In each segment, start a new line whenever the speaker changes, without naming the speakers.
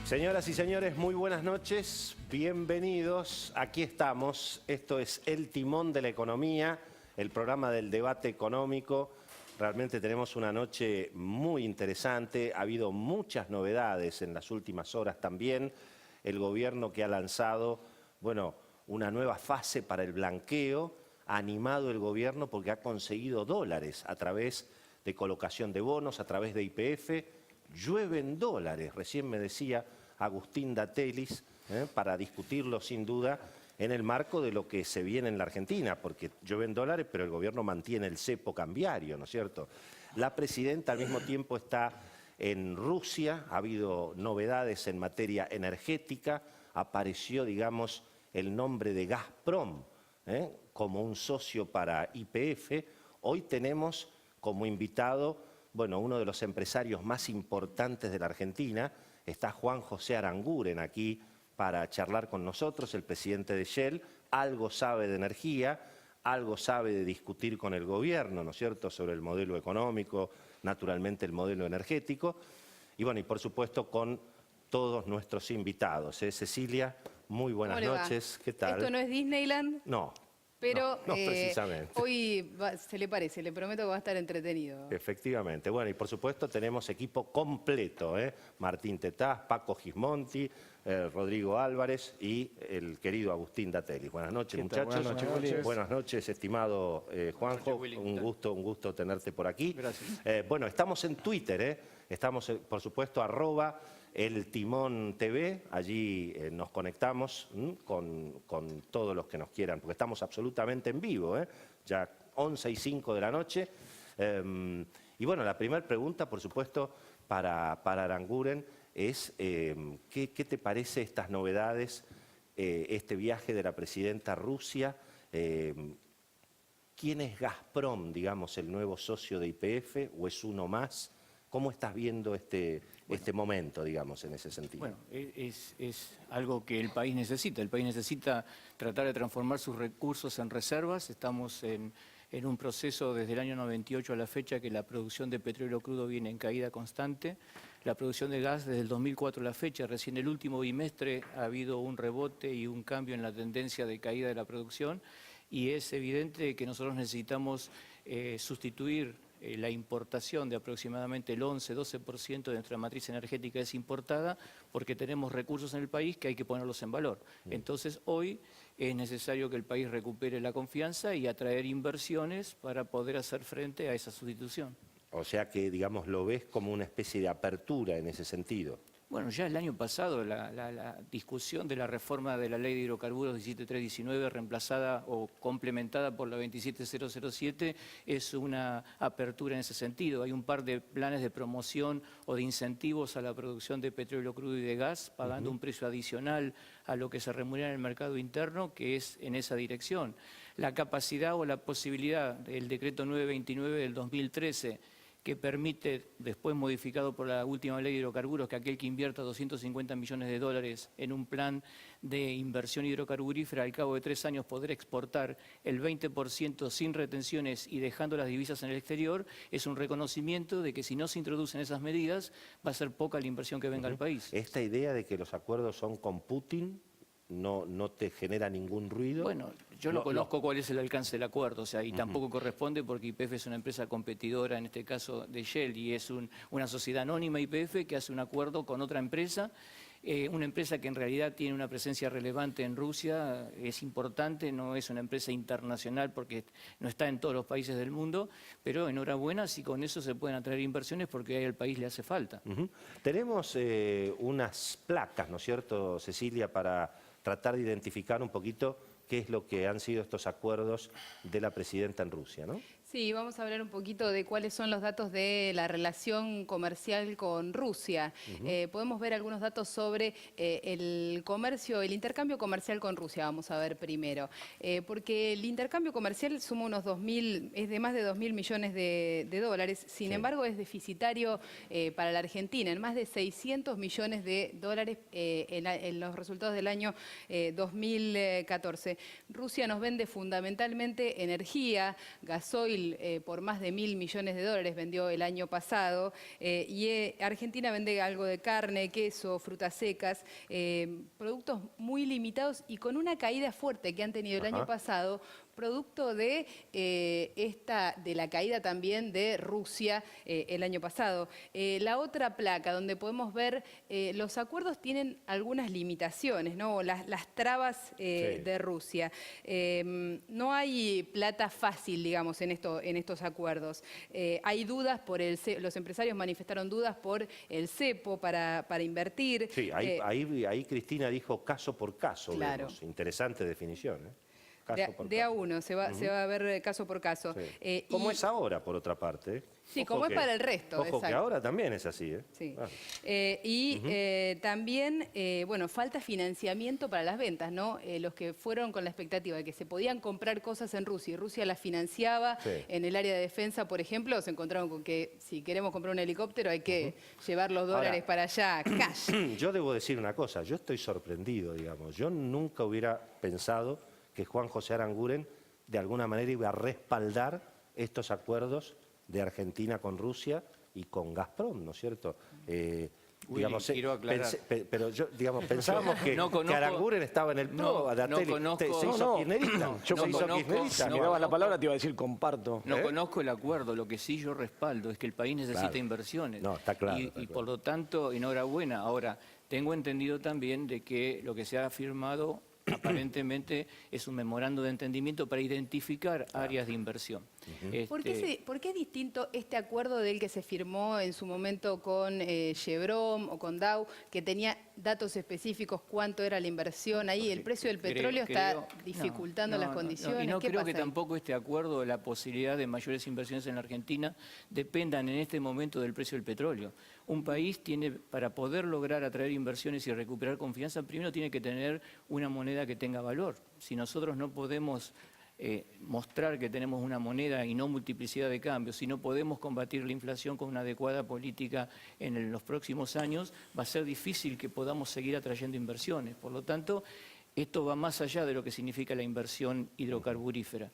Señoras y señores, muy buenas noches, bienvenidos. Aquí estamos, esto es El Timón de la Economía, el programa del debate económico. Realmente tenemos una noche muy interesante, ha habido muchas novedades en las últimas horas también. El gobierno que ha lanzado, bueno, una nueva fase para el blanqueo, ha animado el gobierno porque ha conseguido dólares a través de colocación de bonos, a través de YPF. Llueven dólares, recién me decía Agustín Datelis, para discutirlo sin duda en el marco de lo que se viene en la Argentina, porque llueven dólares, pero el gobierno mantiene el cepo cambiario, ¿no es cierto? La presidenta al mismo tiempo está en Rusia, ha habido novedades en materia energética, apareció, digamos, el nombre de Gazprom como un socio para YPF. Hoy tenemos como invitado, bueno, uno de los empresarios más importantes de la Argentina. Está Juan José Aranguren aquí para charlar con nosotros, el presidente de Shell. Algo sabe de energía, algo sabe de discutir con el gobierno, ¿no es cierto?, sobre el modelo económico, naturalmente el modelo energético. Y bueno, y por supuesto con todos nuestros invitados. Cecilia, muy buenas noches. ¿Qué tal?
¿Esto no es Disneyland?
No.
Pero
no precisamente.
Hoy se le parece, le prometo que va a estar entretenido.
Efectivamente. Bueno, y por supuesto tenemos equipo completo, Martín Tetaz, Paco Gismonti, Rodrigo Álvarez y el querido Agustín Datelis. Buenas noches, muchachos.
Buenas noches.
Buenas noches, estimado Juanjo. Un gusto tenerte por aquí.
Gracias.
Bueno, estamos en Twitter, estamos, por supuesto, @El Timón TV, allí nos conectamos con todos los que nos quieran, porque estamos absolutamente en vivo, ya 11:05 de la noche. Y bueno, la primera pregunta, por supuesto, para Aranguren es ¿qué te parece estas novedades, este viaje de la presidenta a Rusia? ¿Quién es Gazprom, digamos, el nuevo socio de YPF, o es uno más? ¿Cómo estás viendo este momento, digamos, en ese sentido?
Bueno, es algo que el país necesita. El país necesita tratar de transformar sus recursos en reservas. Estamos en un proceso desde el año 98 a la fecha que la producción de petróleo crudo viene en caída constante. La producción de gas desde el 2004 a la fecha, recién el último bimestre ha habido un rebote y un cambio en la tendencia de caída de la producción. Y es evidente que nosotros necesitamos sustituir la importación de aproximadamente el 11-12% de nuestra matriz energética es importada porque tenemos recursos en el país que hay que ponerlos en valor. Entonces hoy es necesario que el país recupere la confianza y atraer inversiones para poder hacer frente a esa sustitución.
O sea que, digamos, lo ves como una especie de apertura en ese sentido.
Bueno, ya el año pasado la discusión de la reforma de la Ley de Hidrocarburos 17319, reemplazada o complementada por la 27007, es una apertura en ese sentido. Hay un par de planes de promoción o de incentivos a la producción de petróleo crudo y de gas, pagando un precio adicional a lo que se remunera en el mercado interno, que es en esa dirección. La capacidad o la posibilidad del decreto 929 del 2013, que permite, después modificado por la última ley de hidrocarburos, que aquel que invierta 250 millones de dólares en un plan de inversión hidrocarburífera al cabo de 3 años poder exportar el 20% sin retenciones y dejando las divisas en el exterior, es un reconocimiento de que si no se introducen esas medidas va a ser poca la inversión que venga al país.
¿Esta idea de que los acuerdos son con Putin no te genera ningún ruido?
Bueno, yo no conozco cuál es el alcance del acuerdo, o sea, y tampoco corresponde porque YPF es una empresa competidora, en este caso de Shell, y es una sociedad anónima YPF que hace un acuerdo con otra empresa, una empresa que en realidad tiene una presencia relevante en Rusia, es importante, no es una empresa internacional porque no está en todos los países del mundo, pero enhorabuena si con eso se pueden atraer inversiones porque al país le hace falta.
Tenemos unas placas, ¿no es cierto, Cecilia, para tratar de identificar un poquito qué es lo que han sido estos acuerdos de la presidenta en Rusia, ¿no?
Sí, vamos a hablar un poquito de cuáles son los datos de la relación comercial con Rusia. Podemos ver algunos datos sobre el comercio, el intercambio comercial con Rusia, vamos a ver primero. Porque el intercambio comercial suma unos 2.000, es de más de 2.000 millones de dólares, sin embargo es deficitario para la Argentina, en más de 600 millones de dólares en los resultados del año 2014. Rusia nos vende fundamentalmente energía, gasoil, Brasil por más de 1.000 millones de dólares vendió el año pasado, y Argentina vende algo de carne, queso, frutas secas, productos muy limitados y con una caída fuerte que han tenido el año pasado, producto de la caída también de Rusia el año pasado. La otra placa donde podemos ver los acuerdos tienen algunas limitaciones, ¿no? Las trabas de Rusia. No hay plata fácil, digamos, en estos acuerdos. Hay dudas los empresarios manifestaron dudas por el cepo para invertir.
Sí, ahí Cristina dijo caso por caso.
Claro.
Vemos. Interesante definición, ¿eh?
De a uno, se va a ver caso por caso.
Sí. Como es ahora, por otra parte.
Sí, como es para el resto.
Ojo,
exacto.
que ahora también es así, ¿eh?
Sí.
Claro.
También, bueno, falta financiamiento para las ventas, ¿no? Los que fueron con la expectativa de que se podían comprar cosas en Rusia y Rusia las financiaba en el área de defensa, por ejemplo, se encontraron con que si queremos comprar un helicóptero hay que llevar los dólares para allá, cash.
Yo debo decir una cosa, yo estoy sorprendido, digamos. Yo nunca hubiera pensado que Juan José Aranguren de alguna manera iba a respaldar estos acuerdos de Argentina con Rusia y con Gazprom, ¿no es cierto? Digamos,
quiero aclarar.
Pero yo, digamos, pensábamos que Aranguren estaba en el PRO, se hizo kirchnerista.
Si me dabas la palabra te iba a decir comparto.
No conozco el acuerdo, lo que sí yo respaldo es que el país necesita inversiones.
No, está claro.
Y por lo tanto, enhorabuena. Ahora, tengo entendido también de que lo que se ha firmado aparentemente es un memorando de entendimiento para identificar áreas de inversión.
¿Por qué es distinto este acuerdo del que se firmó en su momento con Chevron o con Dow, que tenía datos específicos cuánto era la inversión ahí? El precio del petróleo está dificultando las condiciones.
Y no
¿Qué
creo
pasa
que
ahí?
tampoco este acuerdo, la posibilidad de mayores inversiones en la Argentina, dependan en este momento del precio del petróleo. Un país tiene, para poder lograr atraer inversiones y recuperar confianza, primero tiene que tener una moneda que tenga valor. Si nosotros no podemos mostrar que tenemos una moneda y no multiplicidad de cambios, si no podemos combatir la inflación con una adecuada política en los próximos años, va a ser difícil que podamos seguir atrayendo inversiones. Por lo tanto, esto va más allá de lo que significa la inversión hidrocarburífera.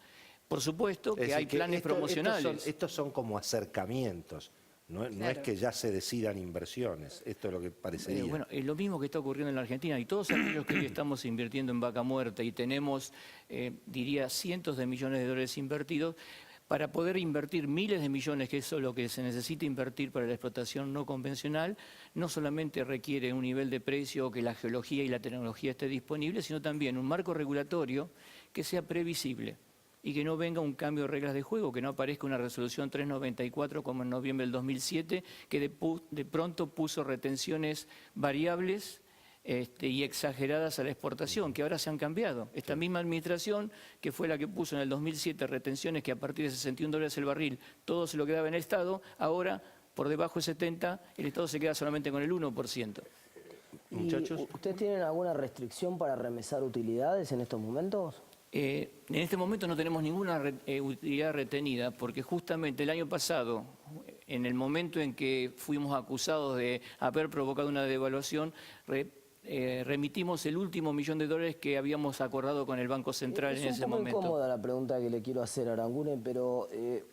Por supuesto que hay planes promocionales.
Estos son como acercamientos. No es que ya se decidan inversiones, esto es lo que parecería.
Bueno, es lo mismo que está ocurriendo en la Argentina y todos aquellos que hoy estamos invirtiendo en Vaca Muerta y tenemos, diría, cientos de millones de dólares invertidos, para poder invertir miles de millones, que eso es lo que se necesita invertir para la explotación no convencional, no solamente requiere un nivel de precio, que la geología y la tecnología esté disponible, sino también un marco regulatorio que sea previsible y que no venga un cambio de reglas de juego, que no aparezca una resolución 394 como en noviembre del 2007, que de pronto puso retenciones variables y exageradas a la exportación, que ahora se han cambiado. Esta misma administración, que fue la que puso en el 2007 retenciones que a partir de 61 dólares el barril todo se lo quedaba en el Estado, ahora por debajo de 70 el Estado se queda solamente con el 1%.
Muchachos.
¿Ustedes tienen alguna restricción para remesar utilidades en estos momentos?
En este momento no tenemos ninguna utilidad retenida porque justamente el año pasado, en el momento en que fuimos acusados de haber provocado una devaluación, remitimos el último $1 millón que habíamos acordado con el Banco Central en ese momento.
Es un poco incómoda la pregunta que le quiero hacer a Aranguren, pero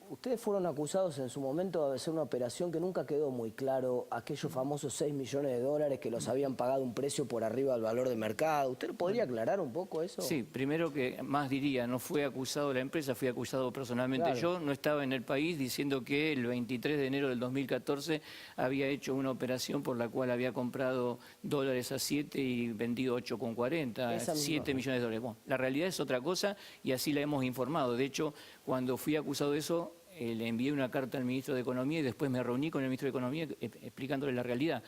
ustedes fueron acusados en su momento de hacer una operación que nunca quedó muy claro, aquellos famosos $6 millones que los habían pagado un precio por arriba del valor de mercado. ¿Usted lo podría aclarar un poco eso?
Sí, primero que más diría, no fue acusado la empresa, fui acusado personalmente yo, no estaba en el país diciendo que el 23 de enero del 2014 había hecho una operación por la cual había comprado dólares a 7 y vendido 8,40, 7 millones de dólares. Bueno, la realidad es otra cosa y así la hemos informado. De hecho, cuando fui acusado de eso, le envié una carta al ministro de Economía y después me reuní con el ministro de Economía explicándole la realidad.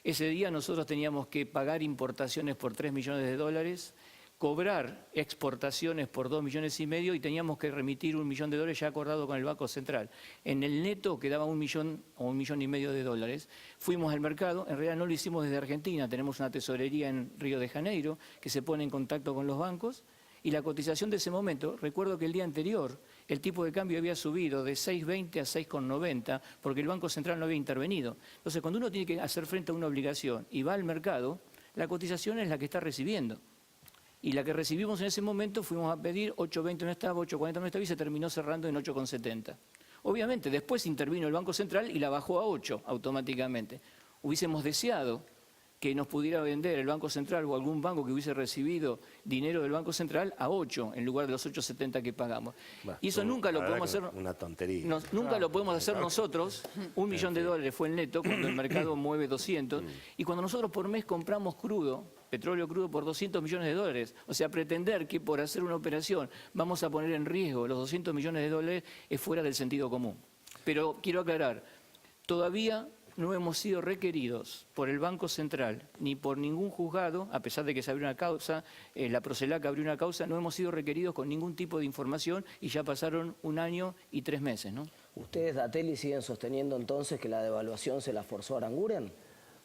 Ese día nosotros teníamos que pagar importaciones por 3 millones de dólares, cobrar exportaciones por 2,5 millones y teníamos que remitir $1 millón ya acordado con el Banco Central. En el neto quedaba 1 millón o 1,5 millones de dólares. Fuimos al mercado, en realidad no lo hicimos desde Argentina, tenemos una tesorería en Río de Janeiro que se pone en contacto con los bancos y la cotización de ese momento, recuerdo que el día anterior el tipo de cambio había subido de 6,20 a 6,90 porque el Banco Central no había intervenido. Entonces, cuando uno tiene que hacer frente a una obligación y va al mercado, la cotización es la que está recibiendo. Y la que recibimos en ese momento fuimos a pedir 8.20 no estaba, 8.40 no estaba y se terminó cerrando en 8.70. Obviamente, después intervino el Banco Central y la bajó a 8 automáticamente. Hubiésemos deseado que nos pudiera vender el Banco Central o algún banco que hubiese recibido dinero del Banco Central a 8 en lugar de los 8.70 que pagamos.
Bueno,
y eso nunca lo podemos hacer.
Una tontería.
Nunca lo podemos hacer nosotros. $1 millón fue el neto cuando el mercado mueve 200. Y cuando nosotros por mes compramos crudo, petróleo crudo por $200 millones. O sea, pretender que por hacer una operación vamos a poner en riesgo los $200 millones es fuera del sentido común. Pero quiero aclarar, todavía no hemos sido requeridos por el Banco Central ni por ningún juzgado, a pesar de que se abrió una causa, la Procelac abrió una causa, no hemos sido requeridos con ningún tipo de información y ya pasaron 1 año y 3 meses, ¿no?
¿Ustedes, Datelli, siguen sosteniendo entonces que la devaluación se la forzó a Aranguren?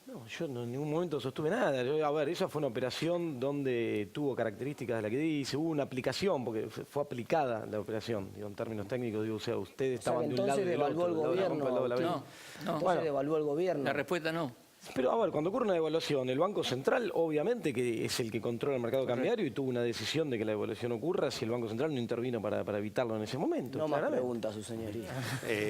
No, yo en ningún momento sostuve nada. A ver, esa fue una operación donde tuvo características de la que dice, hubo una aplicación, porque fue aplicada la operación, digo, en términos técnicos, digo, o sea, ustedes estaban de un lado y del otro.
Entonces devaluó el gobierno.
No,
Devaluó el gobierno.
la respuesta no.
Pero a ver, cuando ocurre una devaluación, el Banco Central obviamente que es el que controla el mercado cambiario y tuvo una decisión de que la devaluación ocurra si el Banco Central no intervino para evitarlo en ese momento.
No más preguntas, su señoría.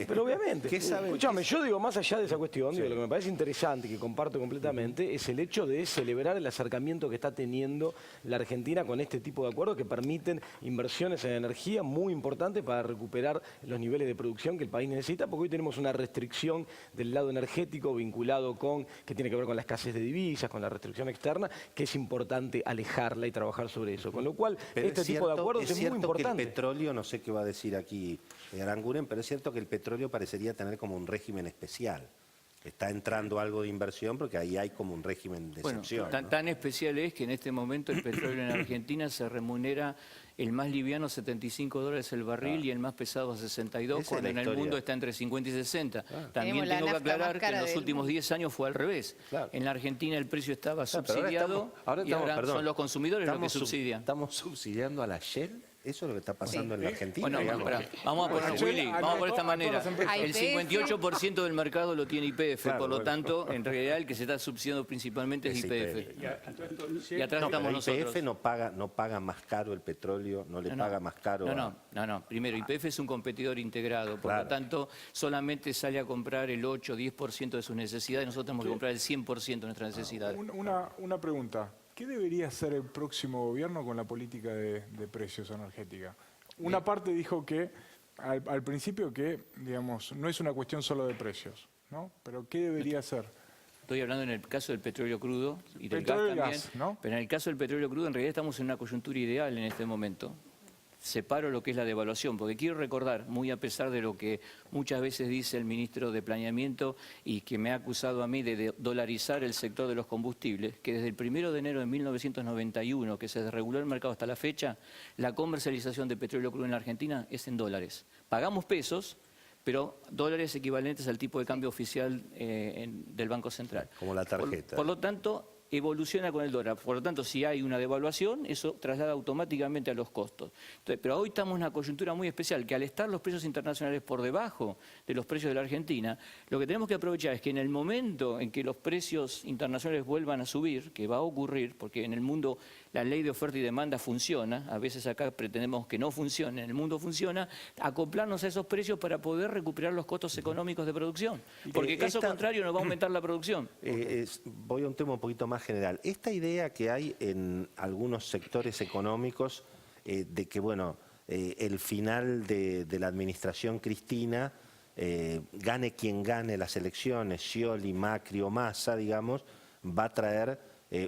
Pero obviamente,
¿qué saben?
escúchame, yo digo, más allá de esa cuestión, digo, lo que me parece interesante, que comparto completamente, es el hecho de celebrar el acercamiento que está teniendo la Argentina con este tipo de acuerdos que permiten inversiones en energía muy importantes para recuperar los niveles de producción que el país necesita, porque hoy tenemos una restricción del lado energético vinculado con, que tiene que ver con la escasez de divisas, con la restricción externa, que es importante alejarla y trabajar sobre eso. Con lo cual,
Pero
este tipo de acuerdos es muy importante.
Que el petróleo, no sé qué va a decir aquí Aranguren, pero es cierto que el petróleo parecería tener como un régimen especial. Está entrando algo de inversión porque ahí hay como un régimen de excepción.
Bueno, tan especial es que en este momento el petróleo en Argentina se remunera el más liviano $75 el barril y el más pesado $62,
Esa
cuando
es la
en el
historia.
mundo está entre 50 y 60. También
Tenemos la
tengo que
nafta
aclarar
más
que
cara
en los
del
últimos
mundo.
10 años fue al revés.
Claro.
En la Argentina el precio estaba
Pero
subsidiado
ahora
y ahora
perdón,
son los consumidores los que
estamos
subsidian.
¿Estamos subsidiando a la Shell? ¿Eso es lo que está pasando en la Argentina?
Bueno,
digamos?
vamos a poner, Willy, vamos a poner de esta manera.
Hay
El
YPF.
58% del mercado lo tiene YPF,
Claro,
por lo
bueno.
tanto, en realidad el que se está subsidiando principalmente es
Es
YPF. Y atrás
No,
estamos
pero
nosotros.
YPF no paga más caro el petróleo, no le paga más caro.
No. Primero, YPF es un competidor integrado, por
Claro.
lo tanto, solamente sale a comprar el 8 o 10% de sus necesidades, nosotros tenemos que comprar el 100% de nuestras necesidades.
Una pregunta. ¿Qué debería hacer el próximo gobierno con la política de precios energética? Una parte dijo que, al principio, que digamos no es una cuestión solo de precios, ¿no? Pero ¿qué debería hacer?
Estoy hablando en el caso del petróleo crudo y del
Petróleo y
gas también,
gas, ¿no?
pero en el caso del petróleo crudo en realidad estamos en una coyuntura ideal en este momento. Separo lo que es la devaluación, porque quiero recordar, muy a pesar de lo que muchas veces dice el ministro de Planeamiento y que me ha acusado a mí de dolarizar el sector de los combustibles, que desde el 1 de enero de 1991, que se desreguló el mercado hasta la fecha, la comercialización de petróleo crudo en la Argentina es en dólares. Pagamos pesos, pero dólares equivalentes al tipo de cambio oficial del Banco Central.
Como la tarjeta.
Por lo tanto, evoluciona con el dólar. Por lo tanto, si hay una devaluación, eso traslada automáticamente a los costos. Entonces, pero hoy estamos en una coyuntura muy especial, que al estar los precios internacionales por debajo de los precios de la Argentina, lo que tenemos que aprovechar es que en el momento en que los precios internacionales vuelvan a subir, que va a ocurrir, porque en el mundo la ley de oferta y demanda funciona, a veces acá pretendemos que no funcione, en el mundo funciona, acoplarnos a esos precios para poder recuperar los costos económicos de producción. Porque caso contrario nos va a aumentar la producción.
Voy a un tema un poquito más general. Esta idea que hay en algunos sectores económicos de que, bueno, el final de la administración Cristina, gane quien gane las elecciones, Scioli, Macri o Massa, digamos, va a traer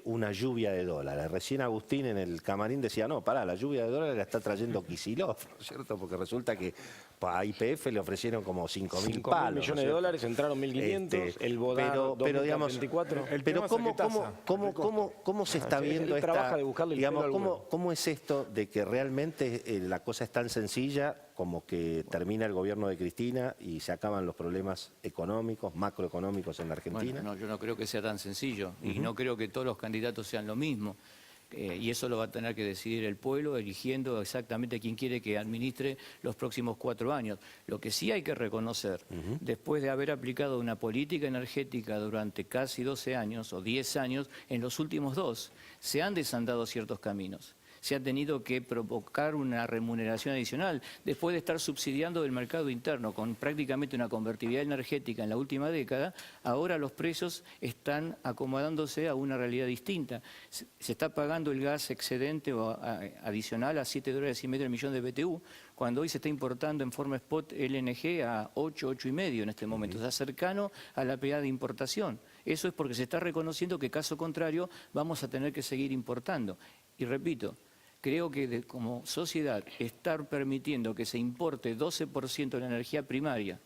una lluvia de dólares. Recién Agustín en el camarín decía, no, pará, la lluvia de dólares la está trayendo Kicillof, ¿no es cierto? Porque resulta que a YPF le ofrecieron como 5.000 palos.
millones de dólares, entraron 1.500, el Bodar
pero digamos,
2024.
pero ¿cómo se está viendo
Él
esta,
trabaja de buscarle el
digamos,
pelo al huevo.
cómo es esto de que realmente la cosa es tan sencilla como que termina el gobierno de Cristina y se acaban los problemas económicos, macroeconómicos en la Argentina?
Bueno, no, yo no creo que sea tan sencillo y no creo que todos los candidatos sean lo mismo. Y eso lo va a tener que decidir el pueblo, eligiendo exactamente quién quiere que administre los próximos 4 años. Lo que sí hay que reconocer, después de haber aplicado una política energética durante casi 12 años o 10 años, en los últimos 2 se han desandado ciertos caminos. se ha tenido que provocar una remuneración adicional. Después de estar subsidiando del mercado interno con prácticamente una convertibilidad energética en la última década, ahora los precios están acomodándose a una realidad distinta. Se está pagando el gas excedente o adicional a $7,5 el millón de BTU, cuando hoy se está importando en forma spot LNG a 8, 8,5 en este momento, o sea, cercano a la paridad de importación. Eso es porque se está reconociendo que, caso contrario, vamos a tener que seguir importando. Y repito, creo que como sociedad estar permitiendo que se importe 12% de la energía primaria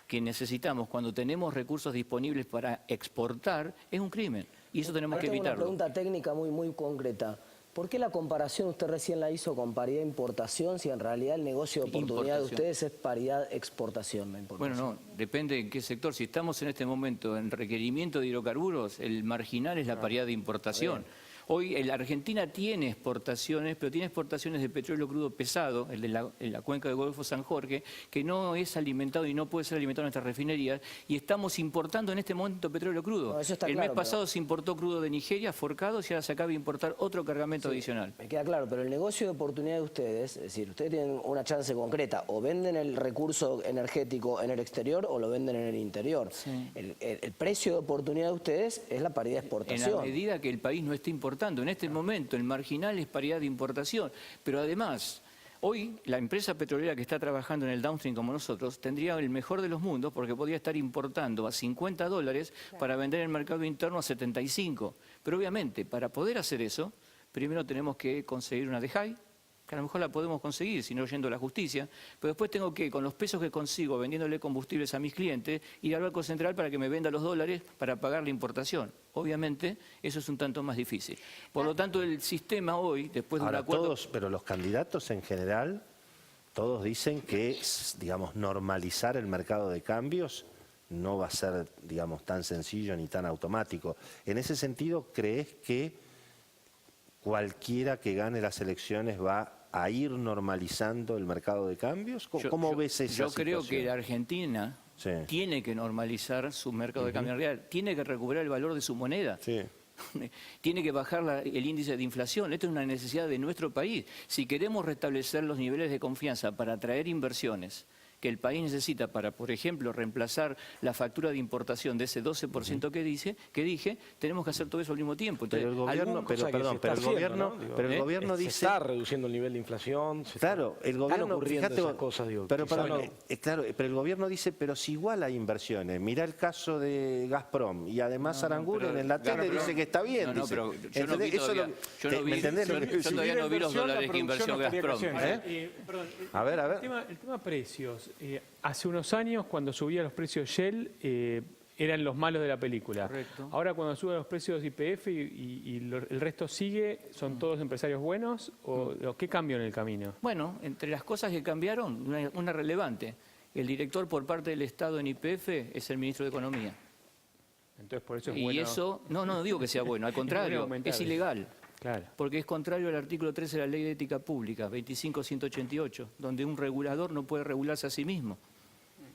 que necesitamos cuando tenemos recursos disponibles para exportar es un crimen. Y eso tenemos
Ahora
que
tengo
evitarlo.
una pregunta técnica muy concreta. ¿Por qué la comparación usted recién la hizo con paridad de importación si en realidad el negocio de oportunidad de ustedes es paridad exportación?
Bueno, no, depende en qué sector. Si estamos en este momento en requerimiento de hidrocarburos, el marginal es la paridad de importación. Hoy la Argentina tiene exportaciones, pero tiene exportaciones de petróleo crudo pesado, el de la cuenca del Golfo San Jorge, que no es alimentado y no puede ser alimentado en nuestras refinerías, y estamos importando en este momento petróleo crudo.
No, eso está
el
claro,
mes pasado se importó crudo de Nigeria, forcado, y ahora se acaba de importar otro cargamento adicional.
Me queda claro, pero el negocio de oportunidad de ustedes, es decir, ustedes tienen una chance concreta, o venden el recurso energético en el exterior o lo venden en el interior.
Sí.
El precio de oportunidad de ustedes es la paridad de exportación.
En la medida que el país no esté importando. En este momento el marginal es paridad de importación, pero además hoy la empresa petrolera que está trabajando en el downstream como nosotros tendría el mejor de los mundos porque podría estar importando a $50 para vender en el mercado interno a 75. Pero obviamente para poder hacer eso, primero tenemos que conseguir una DEHAI, que a lo mejor la podemos conseguir, si no yendo a la justicia, pero después tengo que, con los pesos que consigo vendiéndole combustibles a mis clientes, ir al Banco Central para que me venda los dólares para pagar la importación. Obviamente, eso es un tanto más difícil. Por lo tanto, el sistema hoy, después de un
Ahora,
acuerdo...
pero los candidatos en general, todos dicen que, digamos, normalizar el mercado de cambios no va a ser, digamos, tan sencillo ni tan automático. En ese sentido, ¿crees que cualquiera que gane las elecciones va a ir normalizando el mercado de cambios? ¿Cómo ves esa
Yo creo
situación?
que la Argentina tiene que normalizar su mercado de cambio real, tiene que recuperar el valor de su moneda.
Sí.
Tiene que bajar el índice de inflación. Esto es una necesidad de nuestro país. Si queremos restablecer los niveles de confianza para atraer inversiones que el país necesita para, por ejemplo, reemplazar la factura de importación de ese 12% que dije, tenemos que hacer todo eso al mismo tiempo. Entonces,
Pero el gobierno, pero el gobierno dice...
Se está reduciendo el nivel de inflación.
Claro, el gobierno, fíjate,
esas cosas, digo,
pero el gobierno dice, pero si igual hay inversiones. Mirá el caso de Gazprom y además Aranguren en la tele dice que está bien.
No,
dice.
pero yo no vi todavía, yo todavía no vi los dólares que invirtió Gazprom.
A ver.
El tema precios. Hace unos años, cuando subía los precios Shell, eran los malos de la película.
Correcto.
Ahora, cuando suben los precios YPF el resto sigue, ¿son todos empresarios buenos? ¿O qué cambió en el camino?
Bueno, entre las cosas que cambiaron, una relevante. El director por parte del Estado en YPF es el ministro de Economía.
Entonces, por eso es
Y
bueno.
eso, no digo que sea bueno, al contrario,
aumentar.
es ilegal.
Claro.
Porque es contrario al artículo 13 de la Ley de Ética Pública, 25.188, donde un regulador no puede regularse a sí mismo.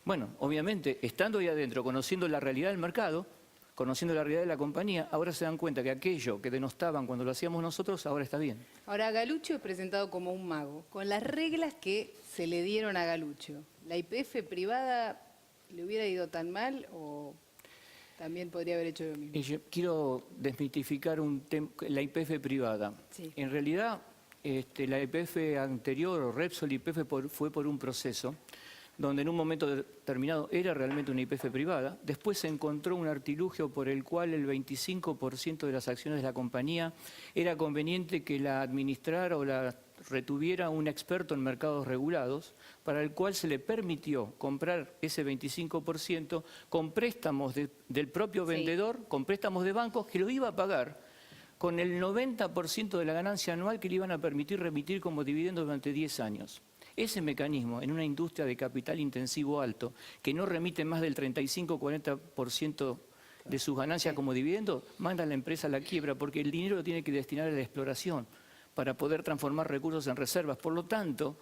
Bueno, obviamente, estando ahí adentro, conociendo la realidad del mercado, conociendo la realidad de la compañía, ahora se dan cuenta que aquello que denostaban cuando lo hacíamos nosotros, ahora está bien.
Ahora, Galucho es presentado como un mago, con las reglas que se le dieron a Galucho. ¿La YPF privada le hubiera ido tan mal o también podría haber hecho lo mismo?
Y yo quiero desmitificar la YPF privada.
Sí.
En realidad, la YPF anterior, o Repsol YPF, fue por un proceso donde en un momento determinado era realmente una YPF privada. Después se encontró un artilugio por el cual el 25% de las acciones de la compañía era conveniente que la administrara o la retuviera un experto en mercados regulados, para el cual se le permitió comprar ese 25% con préstamos del propio vendedor, con préstamos de bancos que lo iba a pagar con el 90% de la ganancia anual que le iban a permitir remitir como dividendo durante 10 años. Ese mecanismo en una industria de capital intensivo alto, que no remite más del 35-40% de sus ganancias como dividendo, manda a la empresa a la quiebra porque el dinero lo tiene que destinar a la exploración para poder transformar recursos en reservas. Por lo tanto,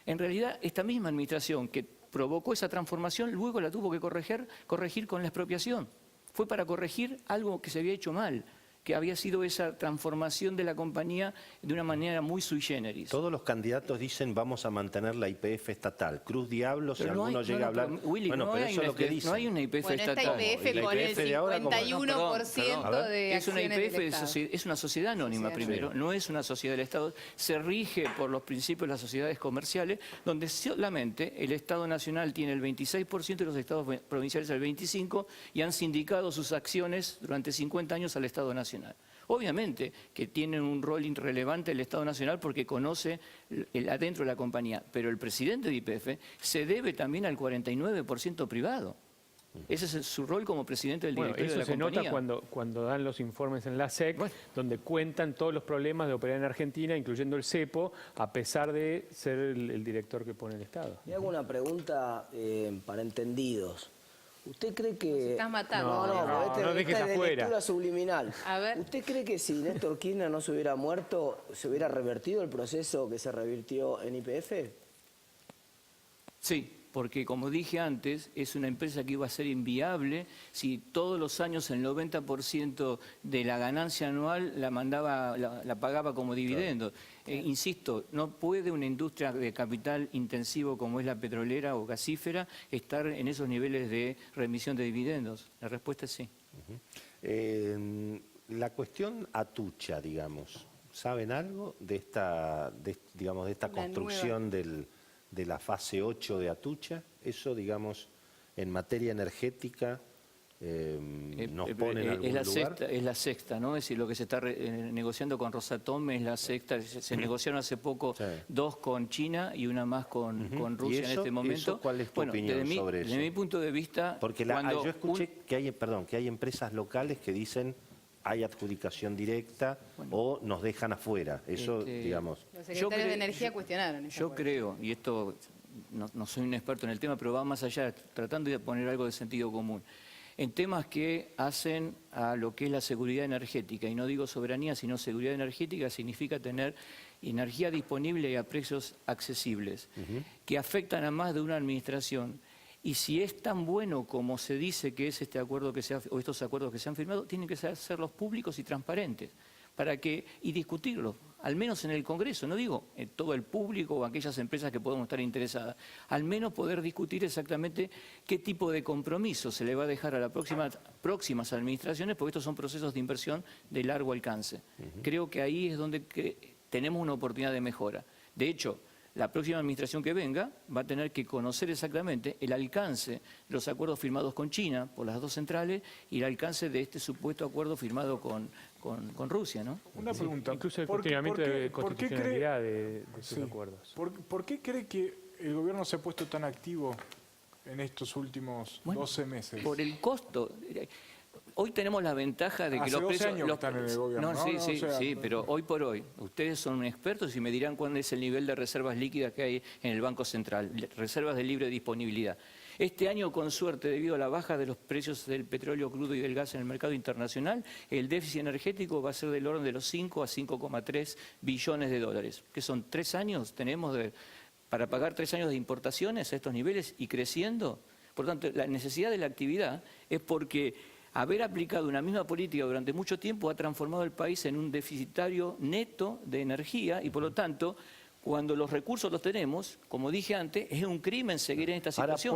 en realidad, esta misma administración que provocó esa transformación, luego la tuvo que corregir con la expropiación. Fue para corregir algo que se había hecho mal. que había sido esa transformación de la compañía de una manera muy sui generis.
Todos los candidatos dicen vamos a mantener la YPF estatal. Cruz Diablo, si
Pero no
alguno
hay-
llega a hablar...
pero, Willy,
bueno,
no
pero
hay
eso es
una-
lo que dicen.
no hay una YPF
Bueno, esta
estatal.
YPF
¿Y la
con el
YPF de ahora cómo?
51%
A ver.
de
Es una
acciones
YPF,
del Estado.
es una sociedad anónima
Sociedad
primero, no es una sociedad del Estado, se rige por los principios de las sociedades comerciales, donde solamente el Estado Nacional tiene el 26% y los estados provinciales el 25%, y han sindicado sus acciones durante 50 años al Estado Nacional. Obviamente que tiene un rol irrelevante el Estado Nacional porque conoce el adentro de la compañía, pero el presidente de YPF se debe también al 49% privado. Ese es su rol como presidente del
Bueno,
directorio de
eso
la
se
compañía.
nota cuando dan los informes en la SEC,
Bueno.
donde cuentan todos los problemas de operar en Argentina, incluyendo el cepo, a pesar de ser el director que pone el Estado.
Le hago una pregunta para entendidos. ¿Usted cree que...?
Nos estás matando.
No,
No,
porque
no dejes
esta es de
afuera.
lectura subliminal.
A ver.
¿Usted cree que si Néstor Kirchner no se hubiera muerto, se hubiera revertido el proceso que se revirtió en YPF?
Sí, porque como dije antes, es una empresa que iba a ser inviable si todos los años el 90% de la ganancia anual la pagaba como dividendo. Insisto, no puede una industria de capital intensivo como es la petrolera o gasífera estar en esos niveles de remisión de dividendos. La respuesta es sí.
La cuestión Atucha, digamos, ¿saben algo de esta, digamos, de esta
La
construcción de la fase 8 de Atucha? Eso, digamos, en materia energética, nos pone en algún lugar.
Es la sexta, ¿no? Es decir, lo que se está negociando con Rosatom es la sexta. Se negociaron hace poco
Sí.
2 con China y una más con Rusia
¿Y
en
eso-
este momento.
eso cuál es tu opinión sobre eso?
Desde mi punto de vista,
Porque
cuando
yo escuché que hay empresas locales que dicen hay adjudicación directa o nos dejan afuera. Eso, digamos.
Los secretarios de Energía cuestionaron ese
Yo
acuerdo.
creo, y esto no soy un experto en el tema, pero va más allá, tratando de poner algo de sentido común. En temas que hacen a lo que es la seguridad energética, y no digo soberanía, sino seguridad energética, significa tener energía disponible y a precios accesibles, que afectan a más de una administración. Y si es tan bueno como se dice que es este acuerdo o estos acuerdos que se han firmado, tienen que serlos públicos y transparentes y discutirlos, al menos en el Congreso, no digo en todo el público o aquellas empresas que podemos estar interesadas, al menos poder discutir exactamente qué tipo de compromiso se le va a dejar a las próximas administraciones, porque estos son procesos de inversión de largo alcance. Creo que ahí es donde tenemos una oportunidad de mejora. De hecho, la próxima administración que venga va a tener que conocer exactamente el alcance de los acuerdos firmados con China por las dos centrales y el alcance de este supuesto acuerdo firmado con Rusia, ¿no?
Una pregunta.
Incluso el
¿Por qué-
cuestionamiento
por qué-
de
por qué
constitucionalidad de esos
Sí.
acuerdos.
¿Por qué cree que el gobierno se ha puesto tan activo en estos últimos
Bueno,
12 meses?
Por el costo. Hoy tenemos la ventaja de que
Hace
los
12
precios...
años que están en el gobierno, ¿no?
Sí,
No,
sí,
o sea,
sí, pero hoy por hoy, ustedes son expertos y me dirán cuál es el nivel de reservas líquidas que hay en el Banco Central, reservas de libre disponibilidad. Este año, con suerte, debido a la baja de los precios del petróleo crudo y del gas en el mercado internacional, el déficit energético va a ser del orden de los 5 a 5,3 billones de dólares, que son 3 años, tenemos para pagar 3 años de importaciones a estos niveles y creciendo. Por tanto, la necesidad de la actividad es porque haber aplicado una misma política durante mucho tiempo ha transformado el país en un deficitario neto de energía y, por lo tanto, cuando los recursos los tenemos, como dije antes, es un crimen seguir en esta
Ahora,
situación.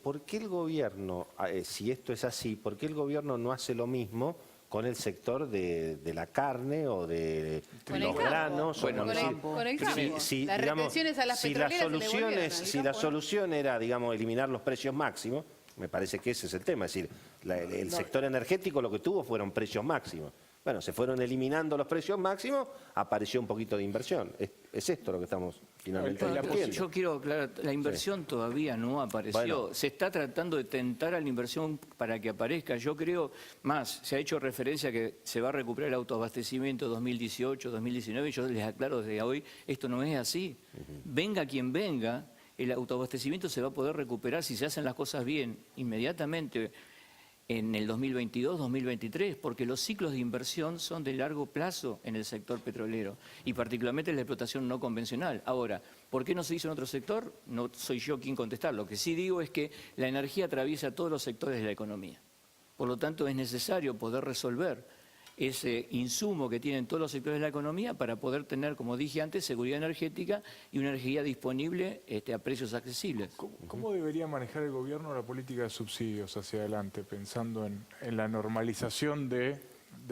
¿por qué el gobierno, si esto es así, por qué el gobierno no hace lo mismo con el sector de la carne o de
Con
los
el campo.
granos?
Bueno,
o
Con el campo.
si,
Las
digamos,
retenciones a las
si la
petroleras se le
solución
volvieron
es,
al
si la
campo, ¿no?
solución era, digamos, eliminar los precios máximos, me parece que ese es el tema. Es decir, el sector energético lo que tuvo fueron precios máximos. Bueno, se fueron eliminando los precios máximos, apareció un poquito de inversión. Es esto lo que estamos finalmente discutiendo.
Yo quiero aclarar, la inversión todavía no apareció.
Bueno.
Se está tratando de tentar a la inversión para que aparezca. Yo creo, más, se ha hecho referencia a que se va a recuperar el autoabastecimiento 2018, 2019, y yo les aclaro desde hoy, esto no es así. Venga quien venga, el autoabastecimiento se va a poder recuperar si se hacen las cosas bien inmediatamente en el 2022, 2023, porque los ciclos de inversión son de largo plazo en el sector petrolero y particularmente en la explotación no convencional. Ahora, ¿por qué no se hizo en otro sector? No soy yo quien contestar. Lo que sí digo es que la energía atraviesa todos los sectores de la economía. Por lo tanto, es necesario poder resolver ese insumo que tienen todos los sectores de la economía para poder tener, como dije antes, seguridad energética y una energía disponible a precios accesibles.
¿Cómo debería manejar el gobierno la política de subsidios hacia adelante, pensando en la normalización del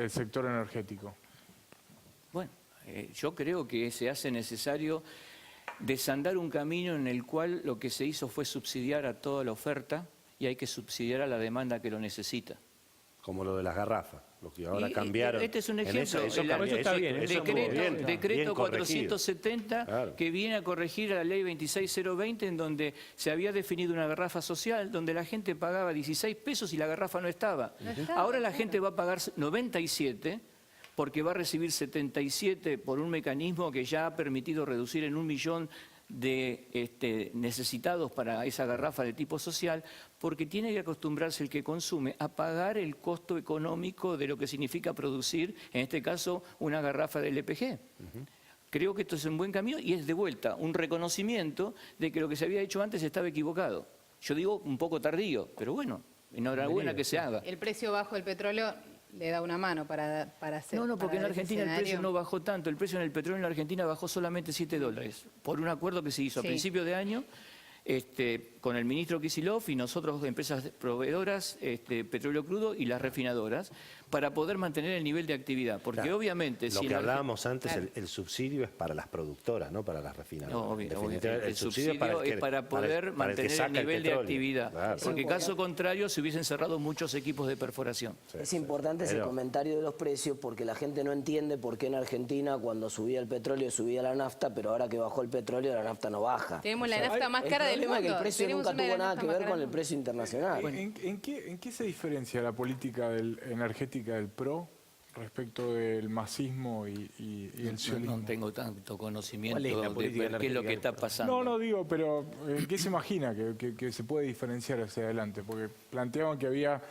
sector energético?
Bueno, yo creo que se hace necesario desandar un camino en el cual lo que se hizo fue subsidiar a toda la oferta y hay que subsidiar a la demanda que lo necesita.
Como lo de las garrafas, lo que ahora
Y,
cambiaron.
este es un
En
ejemplo.
eso
Eso está bien,
eso es muy bien,
Decreto
bien corregido.
470
Claro.
que viene a corregir a la ley 26020 en donde se había definido una garrafa social donde la gente pagaba 16 pesos y la garrafa no estaba. Ahora la gente va a pagar 97 porque va a recibir 77 por un mecanismo que ya ha permitido reducir en 1 millón de necesitados para esa garrafa de tipo social, porque tiene que acostumbrarse el que consume a pagar el costo económico de lo que significa producir, en este caso, una garrafa de LPG. Creo que esto es un buen camino y es de vuelta un reconocimiento de que lo que se había hecho antes estaba equivocado. Yo digo un poco tardío, pero bueno, enhorabuena que se haga.
El precio bajo del petróleo le da una mano para hacer.
No, porque en
para ese
Argentina el precio
escenario.
no bajó tanto. El precio en el petróleo en la Argentina bajó solamente $7 por un acuerdo que se hizo a
Sí.
principios de año con el ministro Kicillof y nosotros, empresas proveedoras, Petróleo Crudo y las refinadoras, para poder mantener el nivel de actividad. Porque
Claro.
obviamente...
Lo
si
que
en
hablábamos antes,
Claro.
el subsidio es para las productoras, no para las refinadoras.
No, obvio,
En
obvio.
definitiva,
El subsidio
el
es para poder
para el que
mantener el
saca
nivel de
petróleo.
actividad.
Claro.
Porque caso contrario se hubiesen cerrado muchos equipos de perforación.
Es importante ese
Pero-
comentario de los precios porque la gente no entiende por qué en Argentina cuando subía el petróleo subía la nafta, pero ahora que bajó el petróleo la nafta no baja.
Tenemos la nafta más cara del
El problema
mundo.
es que el precio
Tenemos
nunca
una de
tuvo
las
nada
naftas
que
más
ver
caras
con
del
el precio internacional.
¿En qué se diferencia la política energética del PRO respecto del masismo y el sionismo?
No tengo tanto conocimiento
¿Cuál es la
de
política
ver qué es lo que
energética
está
del
pasando.
No digo, pero ¿en qué se imagina que se puede diferenciar hacia adelante? Porque planteaban que había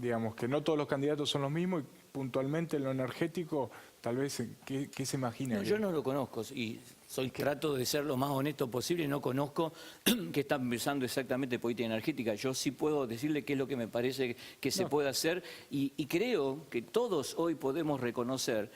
digamos, que no todos los candidatos son los mismos y puntualmente en lo energético, tal vez, ¿qué se imagina?
No, yo no lo conozco y trato de ser lo más honesto posible, no conozco qué está pensando exactamente política energética. Yo sí puedo decirle qué es lo que me parece que se puede hacer y creo que todos hoy podemos reconocer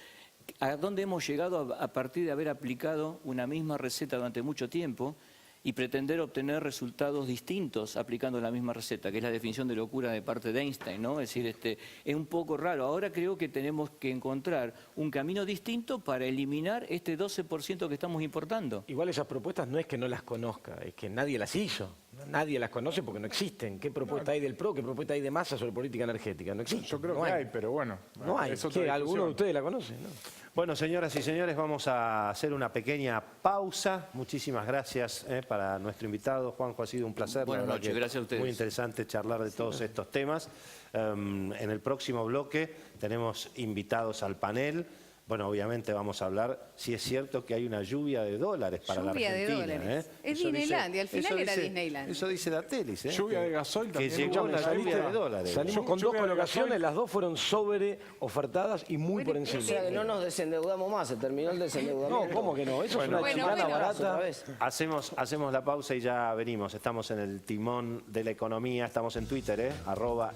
a dónde hemos llegado a partir de haber aplicado una misma receta durante mucho tiempo y pretender obtener resultados distintos aplicando la misma receta, que es la definición de locura de parte de Einstein, ¿no? Es decir, es un poco raro. Ahora creo que tenemos que encontrar un camino distinto para eliminar este 12% que estamos importando.
Igual esas propuestas no es que no las conozca, es que nadie las hizo. Nadie las conoce porque no existen. ¿Qué propuesta hay del PRO? ¿Qué propuesta hay de Massa sobre política energética? No existe.
Yo creo
no
que hay, pero bueno.
No hay.
es otra
¿Qué? ¿Alguno de
discusión.
ustedes la conoce? No.
Bueno, señoras y señores, vamos a hacer una pequeña pausa. Muchísimas gracias para nuestro invitado. Juanjo, ha sido un placer.
Buenas
la verdad
noches,
que
gracias a ustedes.
Muy interesante charlar de todos estos temas. En el próximo bloque tenemos invitados al panel. Bueno, obviamente vamos a hablar si es cierto que hay una lluvia de dólares para
Lluvia
la
de
Argentina.
dólares. Es
Eso
Disneylandia, al final
eso
era Disneylandia.
Eso dice la telis.
Lluvia de gasoil
Que
también.
llegó una
Escuchame,
lluvia de dólares.
Salimos con
Yo
dos
veo la
colocaciones,
gasoil.
las dos fueron sobre ofertadas y muy por
O
encima.
sea que no nos desendeudamos más, se terminó el desendeudamiento.
No, ¿cómo que no? Eso es una
Bueno,
chilana
bueno.
barata.
Otra vez.
Hacemos la pausa y ya venimos. Estamos en el timón de la economía. Estamos en Twitter,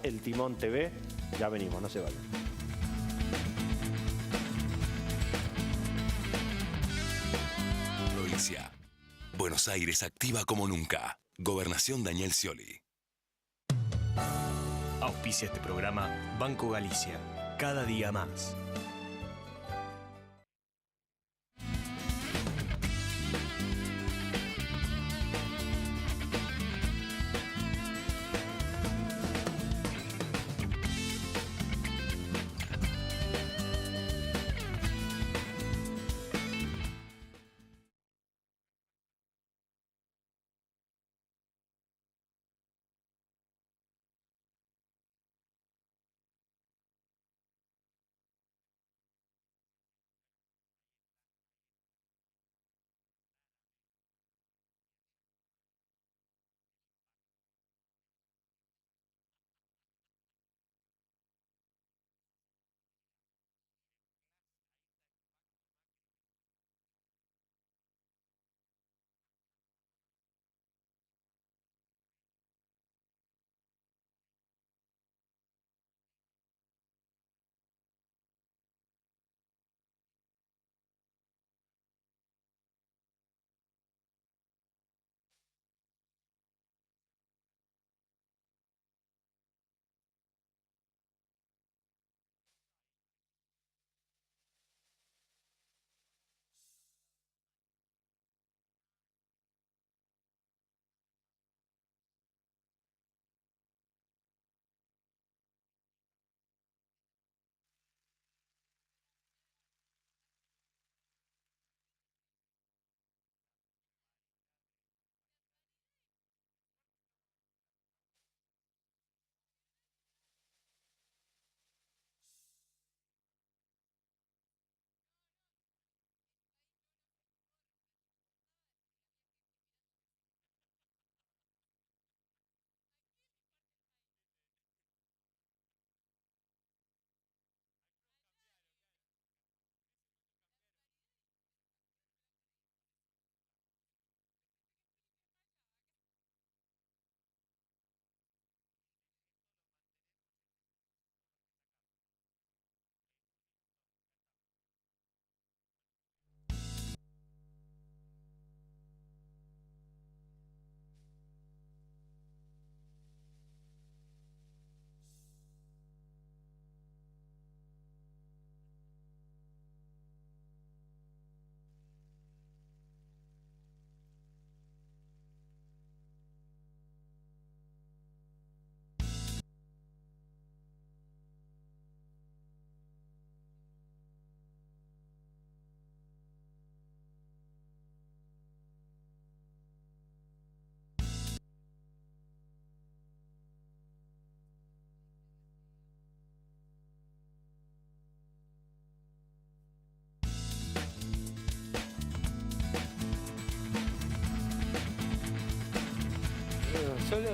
@eltimontv. Ya venimos, no se vayan.
Provincia. Buenos Aires activa como nunca. Gobernación Daniel Scioli.
Auspicia este programa Banco Galicia. Cada día más.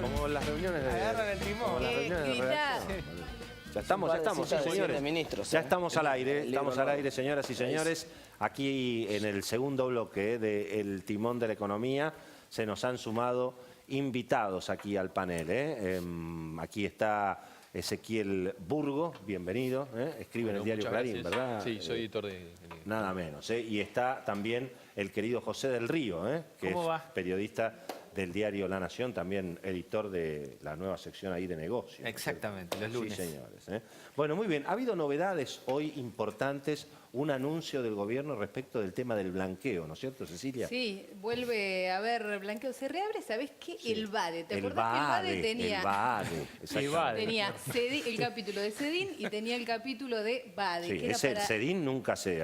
Como las reuniones de...
Agarran el timón.
como las reuniones de
Grita.
redacción. Ya estamos, sí,
de
señores.
ministros,
Ya estamos al aire,
el
estamos
libro
al
nuevo.
aire, señoras y señores. Aquí en el segundo bloque del Timón de la Economía se nos han sumado invitados aquí al panel. Aquí está Ezequiel Burgo, bienvenido. Escribe en el diario Clarín, ¿verdad?
Sí, soy editor de...
Nada menos. Y está también el querido José del Río, que
¿Cómo
es
va?
periodista del diario La Nación, también editor de la nueva sección ahí de negocios.
Exactamente, los lunes.
Sí, señores. Bueno, muy bien. Ha habido novedades hoy importantes, un anuncio del gobierno respecto del tema del blanqueo, ¿no es cierto, Cecilia?
Sí, vuelve a haber blanqueo. Se reabre, ¿sabés qué?
Sí.
El BADE. ¿Te
El
acordás que el BADE
BADE,
tenía...
el BADE, exactamente.
Tenía el capítulo de CEDIN y tenía el capítulo de BADE.
Sí,
que era
ese
para...
CEDIN nunca se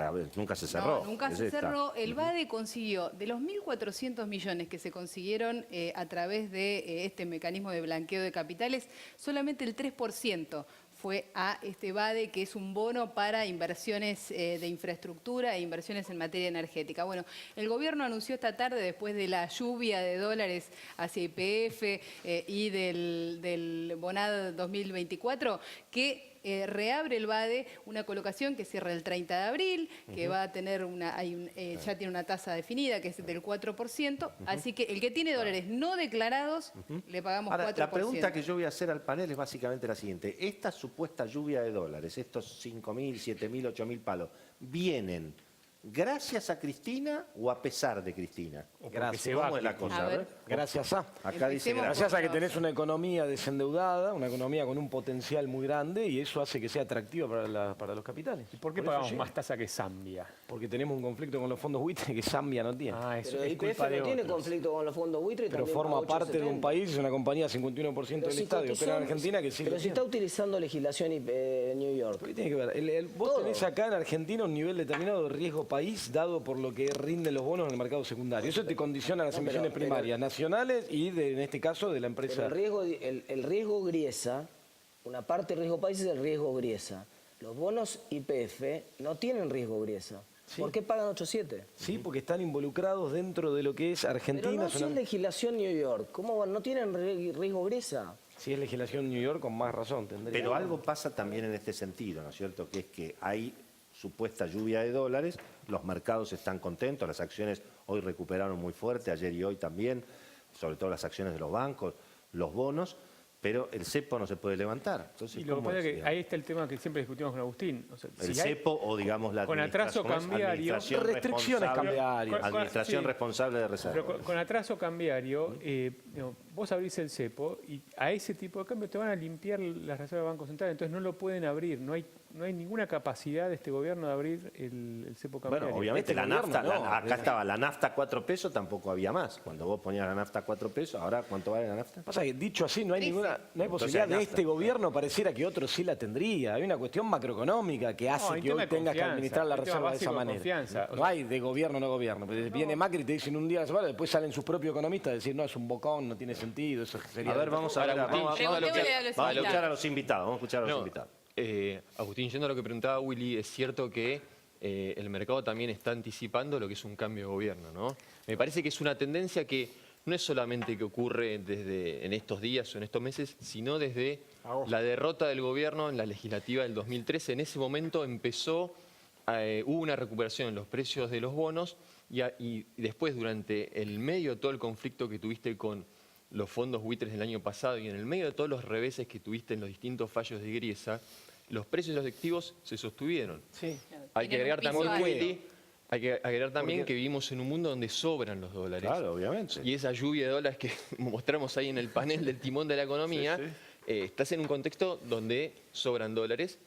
cerró.
No, nunca
Ese
se
está.
cerró. El BADE consiguió, de los 1.400 millones que se consiguieron a través de este mecanismo de blanqueo de capitales, solamente el 3% fue a este BADE, que es un bono para inversiones de infraestructura e inversiones en materia energética. Bueno, el gobierno anunció esta tarde, después de la lluvia de dólares hacia YPF y del BONAD 2024, que reabre el BADE una colocación que cierra el 30 de abril, que va a tener ya tiene una tasa definida que es del 4%, así que el que tiene dólares no declarados le pagamos
Ahora,
4%.
la pregunta que yo voy a hacer al panel es básicamente la siguiente. Esta supuesta lluvia de dólares, estos 5.000, 7.000, 8.000 palos, ¿vienen gracias a Cristina o a pesar de Cristina?
Gracias.
se va
¿Cómo es la
Cristina.
cosa?
A ver.
Gracias a.
Acá dice
Empecemos
gracias.
Gracias a que tenés una economía desendeudada, una economía con un potencial muy grande y eso hace que sea atractiva para los capitales.
¿Y por qué
eso
pagamos
llega.
más tasa que Zambia?
Porque tenemos un conflicto con los fondos buitres que Zambia no tiene.
Ah, eso
Pero
es
YPF
culpa de
no tiene
otros.
conflicto con los fondos buitres.
Pero
también
forma
paga
parte de un
8,70.
país, es una compañía 51% del Estado, opera en Argentina que sí
Pero
lo
si
tiene.
está utilizando legislación New York.
¿Qué tiene que ver? Vos
Todo.
tenés acá en Argentina un nivel determinado de riesgo país dado por lo que rinden los bonos en el mercado secundario. Eso te condiciona las
No,
emisiones
pero-
primarias nacionales y en este caso de la
Pero
empresa.
el riesgo Griesa, una parte del riesgo país es el riesgo Griesa. Los bonos YPF no tienen riesgo Griesa.
Sí.
¿Por qué pagan 8,7?
Sí, porque están involucrados dentro de lo que es Argentina.
Pero no,
es
si
una-
es legislación New York. ¿Cómo no tienen riesgo Griesa?
Si es legislación New York, con más razón tendría.
Pero algo pasa también en este sentido, ¿no es cierto? Que es que hay supuesta lluvia de dólares, los mercados están contentos, las acciones hoy recuperaron muy fuerte, ayer y hoy también, sobre todo las acciones de los bancos, los bonos, pero el cepo no se puede levantar. Entonces,
Y lo que
¿cómo
pasa es
es,
que
digamos?
ahí está el tema que siempre discutimos con Agustín. O sea,
El
si hay-
cepo o, digamos, la
con atraso
¿cómo es?
cambiario,
Administración
restricciones
responsable-
cambiarias.
Administración
Sí.
responsable de reserva.
Pero con atraso cambiario, digamos, vos abrís el cepo y a ese tipo de cambio te van a limpiar las reservas del Banco Central, entonces no lo pueden abrir. No hay ninguna capacidad de este gobierno de abrir el cepo cambiario.
Bueno, obviamente
Este
la
gobierno
nafta,
no,
acá estaba la nafta a 4 pesos, tampoco había más. Cuando vos ponías la nafta a 4 pesos, ahora ¿cuánto vale la nafta?
Pasa que dicho así, no hay
Trece.
ninguna, no hay
Entonces,
posibilidad de
nafta.
este gobierno, pareciera que otro sí la tendría. Hay una cuestión macroeconómica que hace
hay
que
un
hoy
tema de
tengas que
confianza,
administrar la
un tema
reserva de esa
básico de
manera.
confianza. O
No hay de gobierno no gobierno. Pero viene Macri y te dicen un día la semana, después salen sus propios economistas a decir, no, es un bocón, no tiene sentido, eso sería...
A ver, vamos a ver,
Agustín,
vamos
yendo a lo que-
Preguntémosle a los
a escuchar
invitados.
a los invitados, vamos a escuchar a los
No,
invitados.
Agustín, yendo a lo que preguntaba Willy, es cierto que el mercado también está anticipando lo que es un cambio de gobierno, ¿no? Me parece que es una tendencia que no es solamente que ocurre desde en estos días o en estos meses, sino desde la derrota del gobierno en la legislativa del 2013. En ese momento hubo una recuperación en los precios de los bonos y después, durante el medio de todo el conflicto que tuviste con los fondos buitres del año pasado y en el medio de todos los reveses que tuviste en los distintos fallos de Griesa, los precios de los activos se sostuvieron.
Sí.
Hay que
Tienen
agregar
un piso
también,
alto.
Willy, hay que agregar también que vivimos en un mundo donde sobran los dólares.
Claro, obviamente.
Y esa lluvia de dólares que mostramos ahí en el panel del timón de la economía, estás en un contexto donde sobran dólares.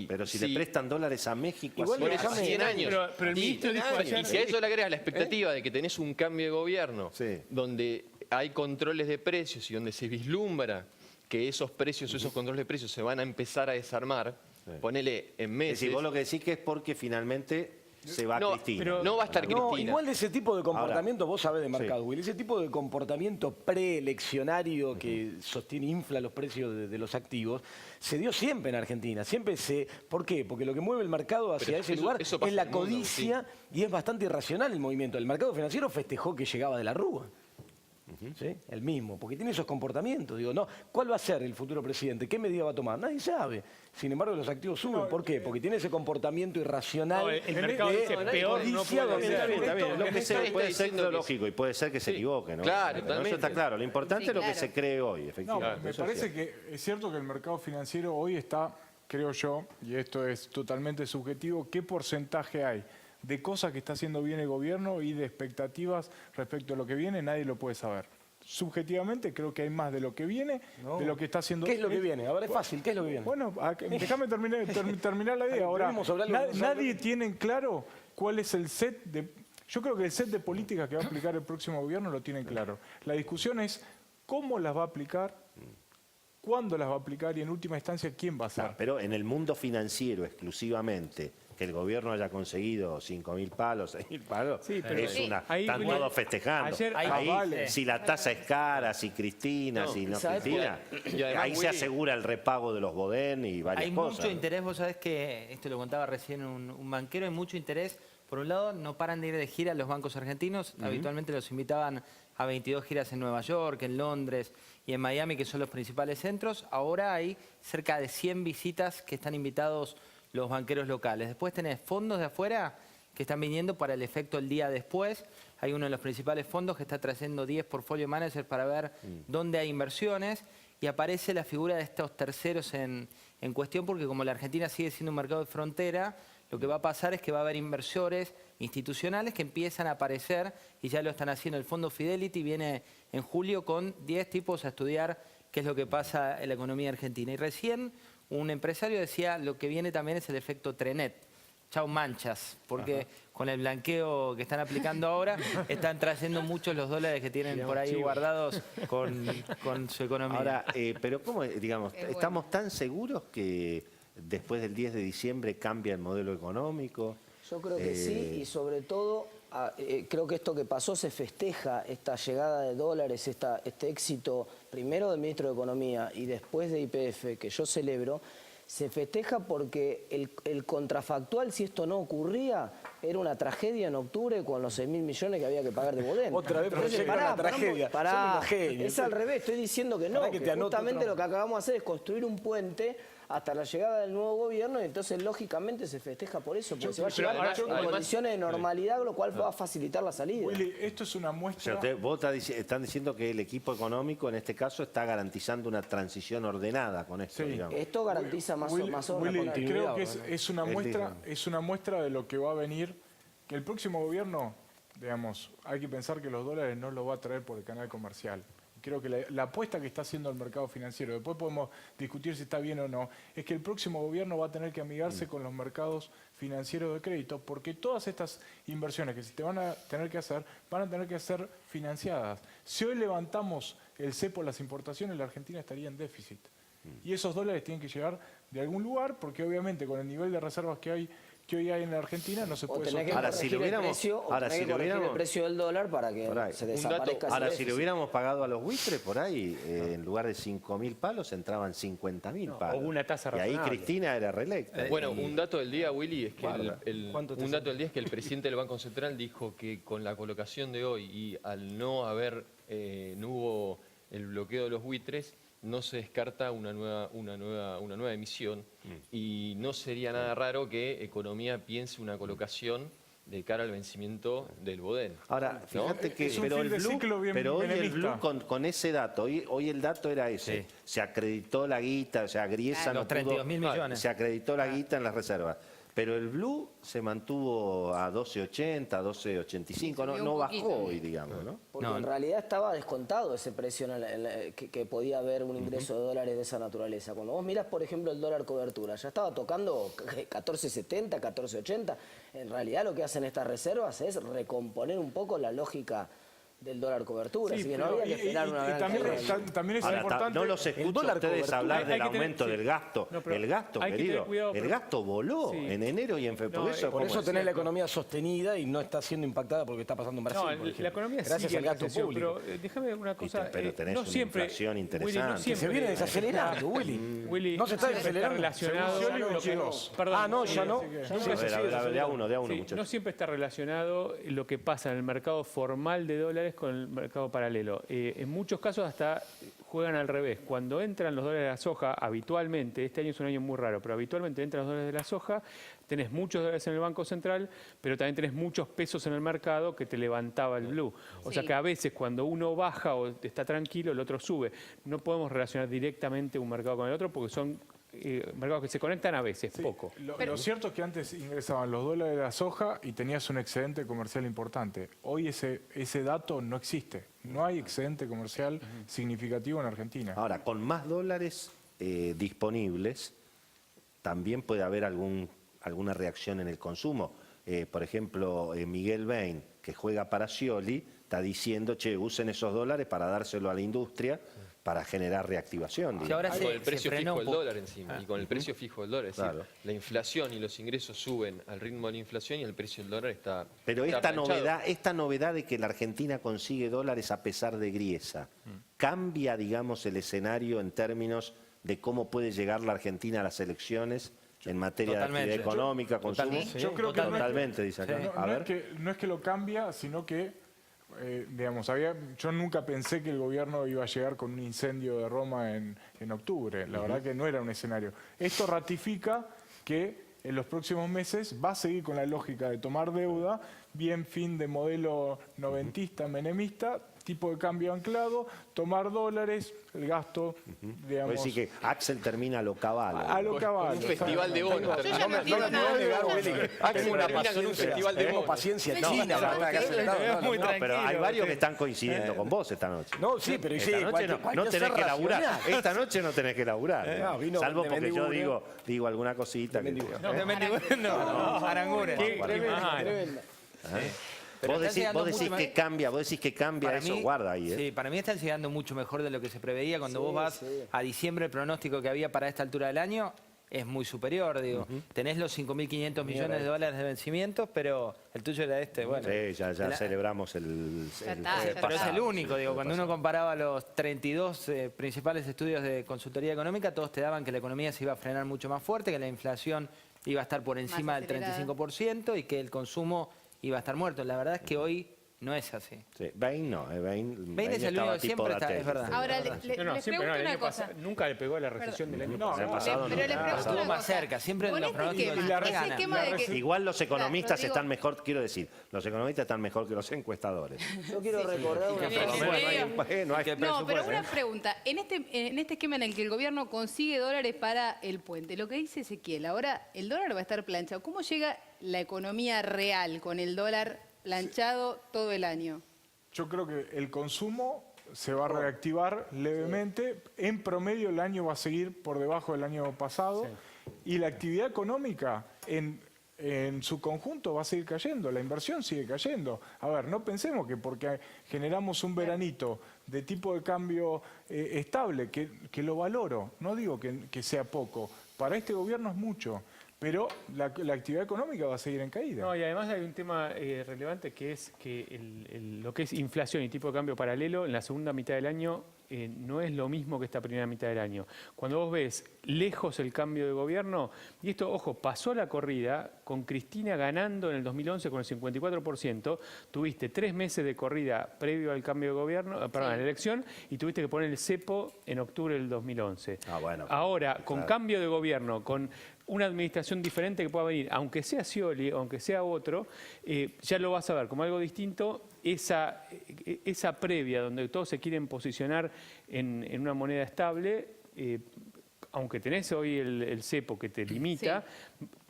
Pero si le prestan dólares a México
Igual
hace
Bueno,
déjame-
100 años.
Pero el
Y-
ministro dijo ayer-
y si a eso le agregas la expectativa de que tenés un cambio de gobierno,
Sí.
donde hay controles de precios y donde se vislumbra que esos precios o esos controles de precios se van a empezar a desarmar, ponele en
Es
meses.
decir, vos lo que decís que es porque finalmente se va
No,
Cristina.
pero no va a estar
No,
Cristina.
igual de ese tipo de comportamiento, vos sabés de mercado,
sí.
Will, ese tipo de comportamiento preeleccionario que sostiene, infla los precios de los activos, se dio siempre en Argentina. ¿Por qué? Porque lo que mueve el mercado hacia
Pero
ese
eso-
lugar
eso pasa
es la
en el mundo,
codicia y es bastante irracional el movimiento. El mercado financiero festejó que llegaba de la Rúa. ¿sí? El mismo, porque tiene esos comportamientos. Digo, no, ¿cuál va a ser el futuro presidente? ¿Qué medida va a tomar? Nadie sabe. Sin embargo, los activos suben. ¿Por qué? Porque tiene ese comportamiento irracional.
No, el mercado dice peor no puede ser.
Está bien. Lo que puede ser lógico y puede ser que se equivoque, ¿no?
Claro,
Eso
totalmente.
está claro. Lo importante es lo que se cree hoy,
No,
efectivamente.
me
Eso es
parece
cierto.
que es cierto que el mercado financiero hoy está, creo yo, y esto es totalmente subjetivo, ¿qué porcentaje hay de cosas que está haciendo bien el gobierno y de expectativas respecto a lo que viene? Nadie lo puede saber. Subjetivamente creo que hay más de lo que viene, de lo que está haciendo...
¿Qué es lo que viene? Ahora es fácil, ¿qué es lo que viene?
Bueno, déjame terminar la idea. Ahora, nadie tiene en claro cuál es el set de... Yo creo que el set de políticas que va a aplicar el próximo gobierno lo tienen claro. La discusión es cómo las va a aplicar, cuándo las va a aplicar y en última instancia quién va a ser.
No, pero en el mundo financiero exclusivamente, que el gobierno haya conseguido 5.000 palos, 6.000 palos,
Sí, pero
es una,
ahí,
están
Willy,
todos festejando.
ayer-
Ahí,
vale.
si la tasa es cara, si Cristina, si no
¿sabes?
Cristina,
Y además,
ahí se
Willy,
asegura el repago de los Bodén y varias
Hay
cosas.
mucho interés, vos sabés que, esto lo contaba recién un banquero, hay mucho interés. Por un lado, no paran de ir de gira los bancos argentinos. Habitualmente los invitaban a 22 giras en Nueva York, en Londres y en Miami, que son los principales centros. Ahora hay cerca de 100 visitas que están invitados los banqueros locales. Después tenés fondos de afuera que están viniendo para el efecto el día después. Hay uno de los principales fondos que está trayendo 10 portfolio managers para ver dónde hay inversiones. Y aparece la figura de estos terceros en cuestión, porque como la Argentina sigue siendo un mercado de frontera, lo que va a pasar es que va a haber inversores institucionales que empiezan a aparecer, y ya lo están haciendo. El fondo Fidelity viene en julio con 10 tipos a estudiar qué es lo que pasa en la economía argentina. Y recién un empresario decía, lo que viene también es el efecto Trenet. Chau manchas, porque con el blanqueo que están aplicando ahora, están trayendo muchos los dólares que tienen por ahí guardados con su economía.
Ahora, pero ¿cómo, digamos, estamos tan seguros que después del 10 de diciembre cambia el modelo económico?
Yo creo que sí, y sobre todo creo que esto que pasó se festeja, esta llegada de dólares, este éxito primero del ministro de Economía y después de YPF, que yo celebro, se festeja porque el contrafactual, si esto no ocurría, era una tragedia en octubre con los 6.000 millones que había que pagar de Bodén.
Otra vez
Entonces,
proyecta una tragedia.
pará,
Son unos genios.
es al revés, estoy diciendo que no,
Pará que
que
te anoto
justamente
otra.
lo que acabamos de hacer es construir un puente hasta la llegada del nuevo gobierno, y entonces lógicamente se festeja por eso, porque se va a llegar
además-
en condiciones de normalidad, lo cual va a facilitar la salida.
Willy, esto es una
O sea,
muestra...
vos están diciendo que el equipo económico en este caso está garantizando una transición ordenada con esto,
Sí.
digamos.
Esto garantiza más o menos
Willy,
una
creo que
¿no?
es una muestra de lo que va a venir, que el próximo gobierno, digamos, hay que pensar que los dólares no los va a traer por el canal comercial. Creo que la apuesta que está haciendo el mercado financiero, después podemos discutir si está bien o no, es que el próximo gobierno va a tener que amigarse con los mercados financieros de crédito, porque todas estas inversiones que se te van a tener que hacer, van a tener que ser financiadas. Si hoy levantamos el cepo, las importaciones, la Argentina estaría en déficit. Y esos dólares tienen que llegar de algún lugar, porque obviamente con el nivel de reservas que hoy hay en la Argentina no se
O
puede
tenés que
sostener.
Ahora, si
corregir
lo
el
hubiéramos-
precio, o
ahora,
tenés
si
que
lo
corregir el
hubiéramos-
precio del dólar para que
Por ahí.
se
Un dato-
desaparezca ese
Ahora, si
déficit.
le hubiéramos pagado a los buitres, por ahí, en lugar de 5.000 palos, entraban 50.000 palos.
o una tasa
Y ahí
razonable.
Cristina era reelecta.
Bueno, un dato del día, Willy, es que
Guarda.
un dato del día es que el presidente del Banco Central dijo que con la colocación de hoy y al no hubo el bloqueo de los buitres, no se descarta una nueva emisión y no sería nada raro que Economía piense una colocación de cara al vencimiento del Bodén.
Ahora, fíjate que
Es un
pero
fin
el
de
Blue,
ciclo bien
pero hoy el
menemista.
Blue con ese dato, hoy el dato era ese, se acreditó la guita, o sea, Griesa
Los
no pudo,
32.000 millones.
se acreditó la guita en las reservas. Pero el Blue se mantuvo a 12.80, 12.85, no
un
bajó
poquito.
hoy, digamos, ¿no?
Porque en realidad estaba descontado ese precio que podía haber un ingreso de dólares de esa naturaleza. Cuando vos mirás, por ejemplo, el dólar cobertura, ya estaba tocando 14.70, 14.80. En realidad lo que hacen estas reservas es recomponer un poco la lógica del dólar cobertura.
Sí,
Así que no
pero
había que esperar una gran
también,
caída.
también es
Ahora,
importante...
no los escucho a
dólar
ustedes
cobertura.
hablar
Hay
del
que tener-
aumento
sí.
del gasto.
No, pero
el gasto,
hay que tener
querido,
cuidado,
el
pero-
gasto voló
Sí.
en enero y en febrero.
No,
Por eso,
Por
¿cómo
eso
es?
tenés la economía sostenida y no está siendo impactada por lo que está pasando en Brasil,
No,
por ejemplo.
la economía
Gracias
sigue
al
en
gasto
recesión,
público.
pero déjame una cosa.
pero tenés
no
una
siempre,
inflación
Willy,
interesante.
no
Que
siempre,
Se viene desacelerando, Willy.
Willy,
No se está
siempre
acelerando.
relacionado.
Según
lo que-
Scioli,
perdón,
Ah, no,
sí,
ya no.
sí,
Ya
A
se
ver,
sigue
de a
desacelerando.
uno,
Sí,
muchachos.
no siempre está relacionado lo que pasa en el mercado formal de dólares dólares con el mercado paralelo. En muchos casos hasta juegan al revés. Cuando entran los dólares de la soja, habitualmente, este año es un año muy raro, pero habitualmente entran los dólares de la soja, tenés muchos dólares en el Banco Central, pero también tenés muchos pesos en el mercado que te levantaba el blue. O sea que a veces cuando uno baja o está tranquilo, el otro sube. No podemos relacionar directamente un mercado con el otro porque son mercados que se conectan a veces, poco.
Lo cierto es que antes ingresaban los dólares de la soja y tenías un excedente comercial importante. Hoy ese dato no existe. No hay excedente comercial significativo en Argentina.
Ahora, con más dólares disponibles, también puede haber alguna reacción en el consumo. Por ejemplo, Miguel Bain, que juega para Scioli, está diciendo, che, usen esos dólares para dárselo a la industria para generar reactivación.
Sí, ahora con el precio fijo del dólar encima, y con el precio fijo del dólar. Es decir, la inflación y los ingresos suben al ritmo de la inflación y el precio del dólar está...
Pero esta novedad de que la Argentina consigue dólares a pesar de Griesa, ¿cambia, digamos, el escenario en términos de cómo puede llegar la Argentina a las elecciones en materia de actividad económica, consumo?
Yo creo que
totalmente, dice acá.
No es que lo cambia, sino que digamos, yo nunca pensé que el gobierno iba a llegar con un incendio de Roma en octubre. La verdad que no era un escenario. Esto ratifica que en los próximos meses va a seguir con la lógica de tomar deuda, bien fin de modelo noventista, menemista, tipo de cambio anclado, tomar dólares, el gasto, digamos...
Puede decir que Axel termina a lo caballo.
A lo caballo.
Un festival de bonos.
No me puedo negar, Willy, que Axel termina con un festival de bonos. Tenemos paciencia china. Pero hay varios que están coincidiendo con vos esta noche.
No, sí, pero
esta noche no tenés que laburar. Esta noche no tenés que laburar. Salvo porque yo digo alguna cosita.
No, Arangura.
Vos decís que cambia eso, guarda ahí.
Sí, para mí están llegando mucho mejor de lo que se preveía. Cuando vos vas a diciembre, el pronóstico que había para esta altura del año es muy superior, digo. Tenés los 5.500 millones de dólares de vencimientos, pero el tuyo era este, bueno.
Sí, ya celebramos el
pero es el único, digo. Cuando uno comparaba los 32 principales estudios de consultoría económica, todos te daban que la economía se iba a frenar mucho más fuerte, que la inflación iba a estar por encima del 35% y que el consumo iba a estar muerto. La verdad es que hoy no es así.
Sí, Bain no,
Bain es el único que siempre está, es verdad.
Ahora, les pregunto una cosa.
Nunca le pegó a la recesión del año
pasado. Pero les pregunto
estuvo más cerca, siempre en los pronósticos.
Igual los economistas están mejor, quiero decir, los economistas están mejor que los encuestadores.
Yo quiero recordar una cosa.
No, pero una pregunta. En este esquema en el que el gobierno consigue dólares para el puente, lo que dice Ezequiel, ahora el dólar va a estar planchado. ¿Cómo llega la economía real con el dólar planchado todo el año?
Yo creo que el consumo se va a reactivar levemente. En promedio el año va a seguir por debajo del año pasado. Y la actividad económica en su conjunto va a seguir cayendo. La inversión sigue cayendo. A ver, no pensemos que porque generamos un veranito de tipo de cambio estable, que lo valoro, no digo que sea poco. Para este gobierno es mucho. Pero la actividad económica va a seguir en caída.
No, y además hay un tema relevante que es que lo que es inflación y tipo de cambio paralelo en la segunda mitad del año no es lo mismo que esta primera mitad del año. Cuando vos ves lejos el cambio de gobierno, y esto, ojo, pasó la corrida con Cristina ganando en el 2011 con el 54%, tuviste 3 meses de corrida previo al cambio de gobierno, perdón, a la elección, y tuviste que poner el cepo en octubre del 2011. Ahora, con cambio de gobierno, con una administración diferente que pueda venir, aunque sea Scioli, aunque sea otro, ya lo vas a ver como algo distinto. Esa previa donde todos se quieren posicionar en una moneda estable, aunque tenés hoy el cepo que te limita,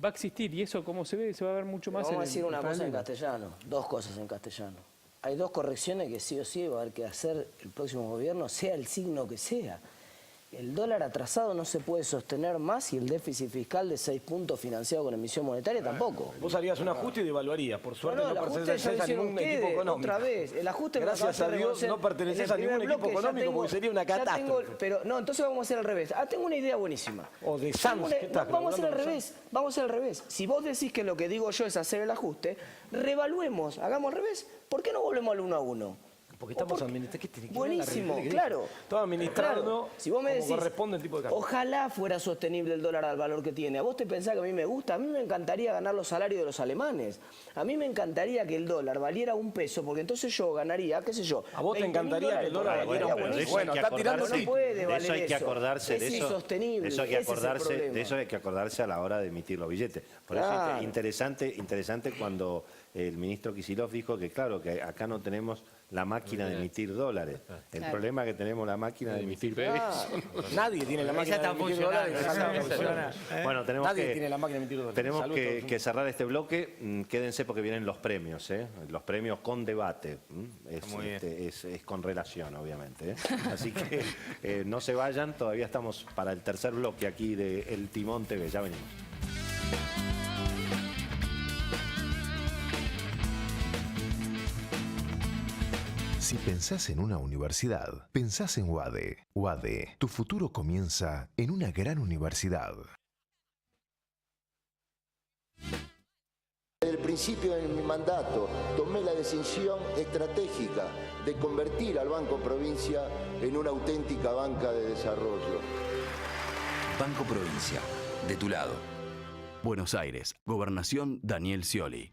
va a existir, y eso como se ve, se va a ver mucho más.
Vamos a decir una cosa en castellano, dos cosas en castellano. Hay dos correcciones que sí o sí va a haber que hacer el próximo gobierno, sea el signo que sea. El dólar atrasado no se puede sostener más y el déficit fiscal de 6 puntos financiado con emisión monetaria tampoco.
Vos harías un ajuste y devaluarías. Por suerte no
perteneces a ningún equipo económico. Otra vez, el ajuste
gracias a Dios no perteneces a ningún equipo económico porque sería una catástrofe.
Pero no, entonces vamos a hacer al revés. Tengo una idea buenísima.
O de Sanz, ¿qué tal?
Vamos a hacer al revés. Vamos a hacer al revés. Si vos decís que lo que digo yo es hacer el ajuste, revaluemos, hagamos al revés. ¿Por qué no volvemos al 1 a 1?
Porque estamos administrando. ¿Qué tiene que ver la
Buenísimo,
realidad?
claro.
Estamos administrando
Claro. Si vos me
como
decís,
corresponde el tipo de cambio.
ojalá fuera sostenible el dólar al valor que tiene. ¿A vos te pensás que a mí me gusta? A mí me encantaría ganar los salarios de los alemanes. A mí me encantaría que el dólar valiera $1, porque entonces yo ganaría, qué sé yo.
¿A vos te
20.000
encantaría que el dólar
dólares.
valiera
Pero de eso
Bueno,
hay que
está tirando
acordarse,
no puede
de
valer
eso hay que
eso.
acordarse,
Es
de eso
insostenible,
hay que
ese es el
acordarse,
problema.
de eso hay que acordarse a la hora de emitir los billetes. Por
Claro.
eso interesante cuando el ministro Kicillof dijo que claro, que acá no tenemos la máquina de emitir dólares. El
Claro.
problema es que tenemos la máquina de emitir
Nadie tiene la máquina de
está
emitir
funcionando,
dólares.
esa está
Exacto.
funcionando.
Bueno, tenemos
Nadie
que,
tiene la máquina de emitir dólares.
tenemos
Salud a
que,
todos.
que cerrar este bloque. Quédense porque vienen los premios, los premios con debate. Es con relación, obviamente. Así que no se vayan, todavía estamos para el tercer bloque aquí de El Timón TV. Ya venimos.
Si pensás en una universidad, pensás en UADE. UADE, tu futuro comienza en una gran universidad.
Desde el principio de mi mandato tomé la decisión estratégica de convertir al Banco Provincia en una auténtica banca de desarrollo.
Banco Provincia, de tu lado. Buenos Aires, Gobernación Daniel Scioli.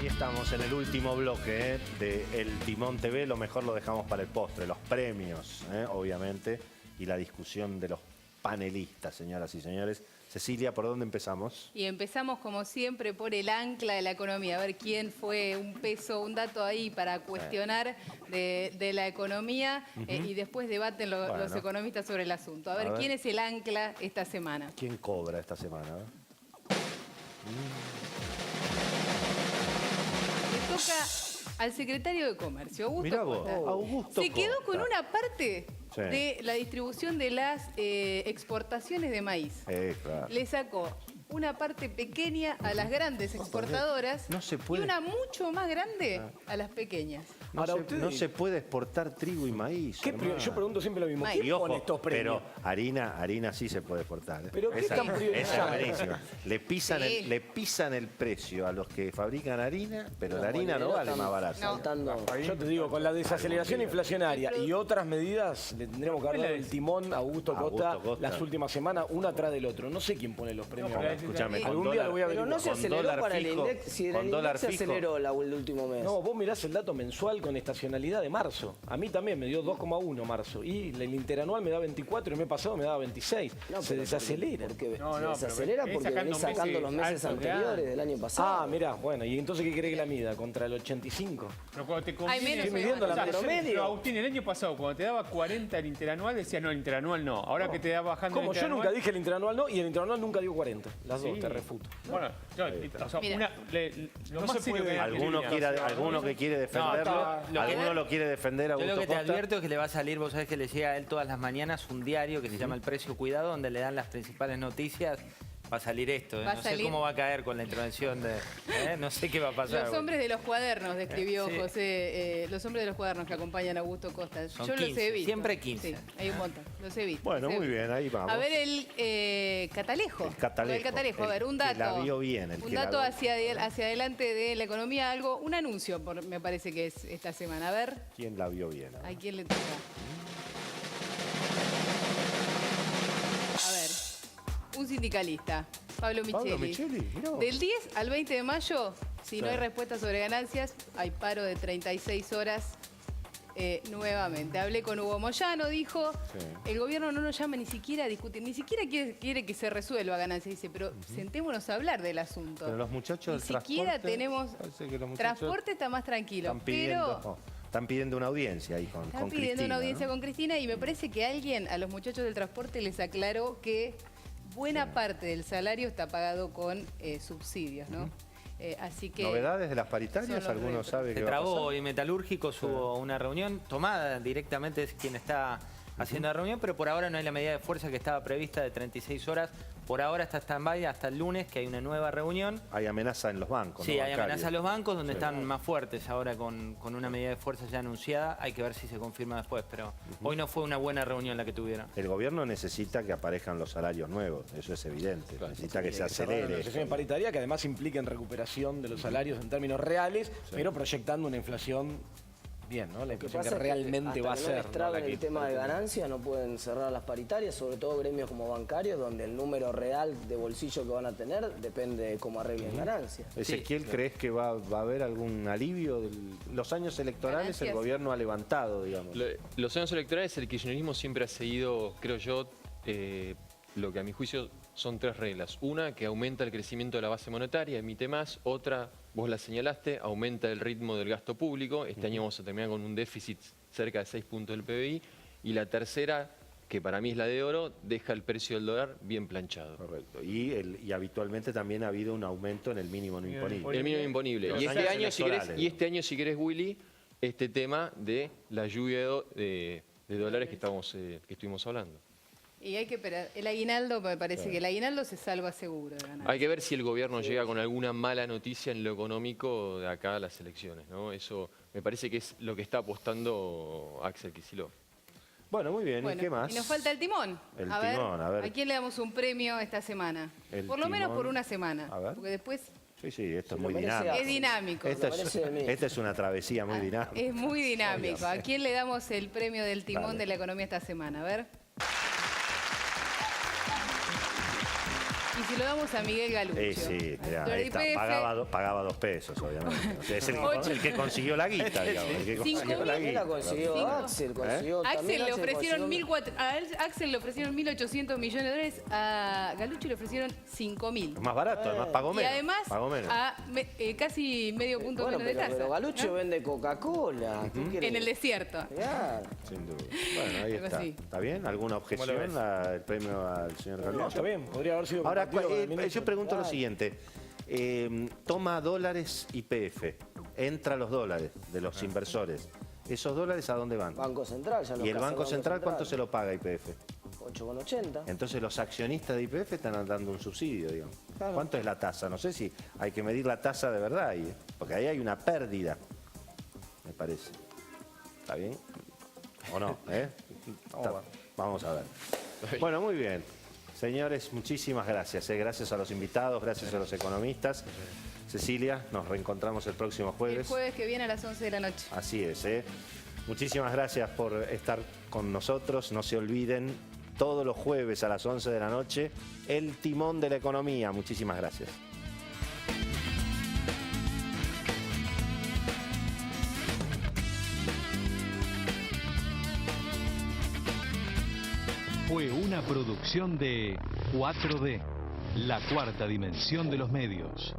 Estamos en el último bloque de El Timón TV. Lo mejor lo dejamos para el postre, los premios, obviamente, y la discusión de los panelistas, señoras y señores. Cecilia, ¿por dónde empezamos?
Y empezamos, como siempre, por el ancla de la economía. A ver quién fue un peso, un dato ahí para cuestionar de la economía y después debaten los economistas sobre el asunto. A ver, ¿quién es el ancla esta semana?
¿Quién cobra esta semana?
Toca al secretario de Comercio, Augusto
Mirá vos,
Costa.
Augusto
Se quedó
Costa.
con una parte de la distribución de las exportaciones de maíz.
Claro.
Le sacó una parte pequeña a las grandes exportadoras
No se puede.
y una mucho más grande a las pequeñas.
No se puede exportar trigo y maíz.
Yo pregunto siempre lo mismo.
Y
¿Quién pone
ojo,
estos premios?
pero harina sí se puede exportar.
¿Pero qué
esa,
tan
esa es
priorizado?
buenísima.
Sí.
Le pisan el precio a los que fabrican harina, pero la harina no vale más barata.
Yo te digo, con la desaceleración inflacionaria y otras medidas, le tendremos que haber dado el timón a Augusto Costa las últimas semanas, una atrás del otro. No sé quién pone los premios.
Escúchame,
algún día lo voy a
Pero
averiguar.
no se aceleró para el index, si el index se aceleró el último mes.
No, vos mirás el dato mensual con estacionalidad de marzo. A mí también me dio 2,1 marzo. Y el interanual me da 24 y el mes pasado me daba 26. Se desacelera.
Se desacelera porque venís sacando los meses anteriores del año pasado.
Ah, mirá, bueno, ¿y entonces qué querés que la mida? ¿Contra el 85?
Pero cuando te
Hay
conviene...
menos
Estoy midiendo la promedio.
Pero Agustín, el año pasado, cuando te daba 40 el interanual, decías no, el interanual no. Ahora que te da bajando
Como
el
yo
interanual...
nunca dije el interanual no, y el interanual nunca dio 40. Las dos, te refuto.
Bueno, o sea, lo
No
más
se
serio
puede.
que hay
¿Alguno que quiere defenderlo? ¿Alguno lo quiere defender a
Yo lo
Augusto
que te
Costa?
advierto es que le va a salir, vos sabés que le llega a él todas las mañanas un diario que se llama El Precio Cuidado, donde le dan las principales noticias. Va a salir esto,
Va a
no sé
salir.
cómo va a caer con la intervención de... no sé qué va a pasar.
Los hombres de los cuadernos, describió
Sí.
José. Los hombres de los cuadernos que acompañan a Augusto Costa.
Son
Yo
15,
los he visto.
siempre 15.
Sí, hay un montón. Los he visto.
Bueno,
los he
muy
visto.
bien, ahí vamos.
A ver el catalejo.
El catalejo.
El catalejo. A ver, un
El que
dato.
la vio bien, el
un
que la
dato
vio.
hacia adelante de la economía, un anuncio, me parece que es esta semana. A ver,
¿Quién la vio bien?
¿a quién le toca? A ver, un sindicalista, Pablo Micheli.
Mirá vos.
Del 10 al 20 de mayo, si no
Sí.
hay respuesta sobre ganancias, hay paro de 36 horas nuevamente. Hablé con Hugo Moyano, dijo, el gobierno no nos llama ni siquiera a discutir, ni siquiera quiere que se resuelva ganancias. Dice, pero sentémonos a hablar del asunto.
Pero los muchachos
Ni
del
siquiera
transporte,
tenemos...
parece que los muchachos
Transporte está más tranquilo,
están pidiendo una audiencia ahí con
están pidiendo
Cristina,
una audiencia
¿no?
con Cristina y me parece que alguien a los muchachos del transporte les aclaró que buena parte del salario está pagado con subsidios, ¿no? Así que...
¿Novedades de las paritarias?
son los
¿Alguno
retros.
sabe qué
Se
va a
trabó
pasar?
hoy Metalúrgicos, hubo una reunión tomada directamente, es quien está haciendo la reunión, pero por ahora no hay la medida de fuerza que estaba prevista de 36 horas. Por ahora está stand-by hasta el lunes, que hay una nueva reunión.
Hay amenaza en los bancos,
Sí,
¿no?
hay
Bancarios.
amenaza a los bancos donde están más fuertes ahora con una medida de fuerza ya anunciada. Hay que ver si se confirma después, pero hoy no fue una buena reunión la que tuvieron.
El gobierno necesita que aparezcan los salarios nuevos, eso es evidente. Necesita que se
La
acelere.
negociación paritaria que además implica en recuperación de los salarios en términos reales, pero proyectando una inflación bien, ¿no? La
Lo que
inflación
pasa
que
es
realmente va a
hasta que
ser.
no destraben
la que
el tema de ganancia, no pueden cerrar las paritarias, sobre todo gremios como bancarios, donde el número real de bolsillo que van a tener depende de cómo arreglen ganancias.
Ezequiel, ¿crees que va a haber algún alivio? Los años electorales
Ganancias.
el gobierno ha levantado, digamos.
Los años electorales, el kirchnerismo siempre ha seguido, creo yo, lo que a mi juicio son tres reglas. Una, que aumenta el crecimiento de la base monetaria, emite más. Otra, vos la señalaste, aumenta el ritmo del gasto público. Este año vamos a terminar con un déficit cerca de 6 puntos del PBI. Y la tercera, que para mí es la de oro, deja el precio del dólar bien planchado.
Correcto. Y habitualmente también ha habido un aumento en el mínimo no imponible.
El mínimo imponible.
Los
Y este,
años
año,
electorales,
este año, si querés, Willy, este tema de la lluvia de dólares que estuvimos hablando.
Y hay que esperar. El aguinaldo, me parece que el aguinaldo se salva seguro de ganar.
Hay que ver si el gobierno llega con alguna mala noticia en lo económico de acá a las elecciones, ¿no? Eso me parece que es lo que está apostando Axel Kicillof.
Bueno, muy bien.
Bueno,
¿Y qué más?
y nos falta el timón.
El
a
timón, a ver.
¿A quién le damos un premio esta semana?
El
Por lo menos
timón.
por una semana.
A ver.
Porque después
Sí, esto es
lo
muy
merece
dinámico.
es dinámico.
Esta es una travesía muy dinámica.
Es muy dinámico. ¿A quién le damos el premio del timón
Dale.
de la economía esta semana? A ver. Y si lo damos a Miguel Galuccio.
Sí, mirá,
Flor
ahí
de
está.
IPF.
Pagaba 2 pesos, obviamente. O sea, es
Ocho.
el que consiguió la guita, digamos. El que consiguió la
¿Quién la
guita.
consiguió?
Cinco.
Axel consiguió.
Axel
también
le ofrecieron
consiguió-
1.400, a Axel le ofrecieron 1.800 millones de dólares, a Galuccio le ofrecieron 5.000.
Es más barato, además pagó
Y
menos.
además
Pagó menos.
casi medio punto
Bueno,
menos de tasa.
pero Galuccio
¿no?
vende Coca-Cola. ¿Qué querés?
En el desierto.
Claro.
Sin duda. Bueno, ahí
Algo
está.
así.
¿Está bien? ¿Alguna objeción
ves?
al premio al señor Galuccio?
No, está bien, podría haber sido
Ahora,
compartido con el ministro.
yo pregunto lo siguiente. Toma dólares YPF. Entra los dólares de los inversores. ¿Esos dólares a dónde van?
Banco Central, ya lo
¿Y el
que hace
Banco Central cuánto se lo paga a YPF?
8,80.
Entonces los accionistas de YPF están dando un subsidio, digamos.
Claro.
¿Cuánto es la tasa? No sé si hay que medir la tasa de verdad ahí, porque ahí hay una pérdida, me parece. ¿Está bien? ¿O no? Vamos a ver. Bueno, muy bien. Señores, muchísimas gracias. Gracias a los invitados, gracias a los economistas. Cecilia, nos reencontramos el próximo jueves.
El jueves que viene a las 11 de la noche.
Así es. Muchísimas gracias por estar con nosotros. No se olviden, todos los jueves a las 11 de la noche, El Timón de la Economía. Muchísimas gracias.
Fue una producción de 4D, la cuarta dimensión de los medios.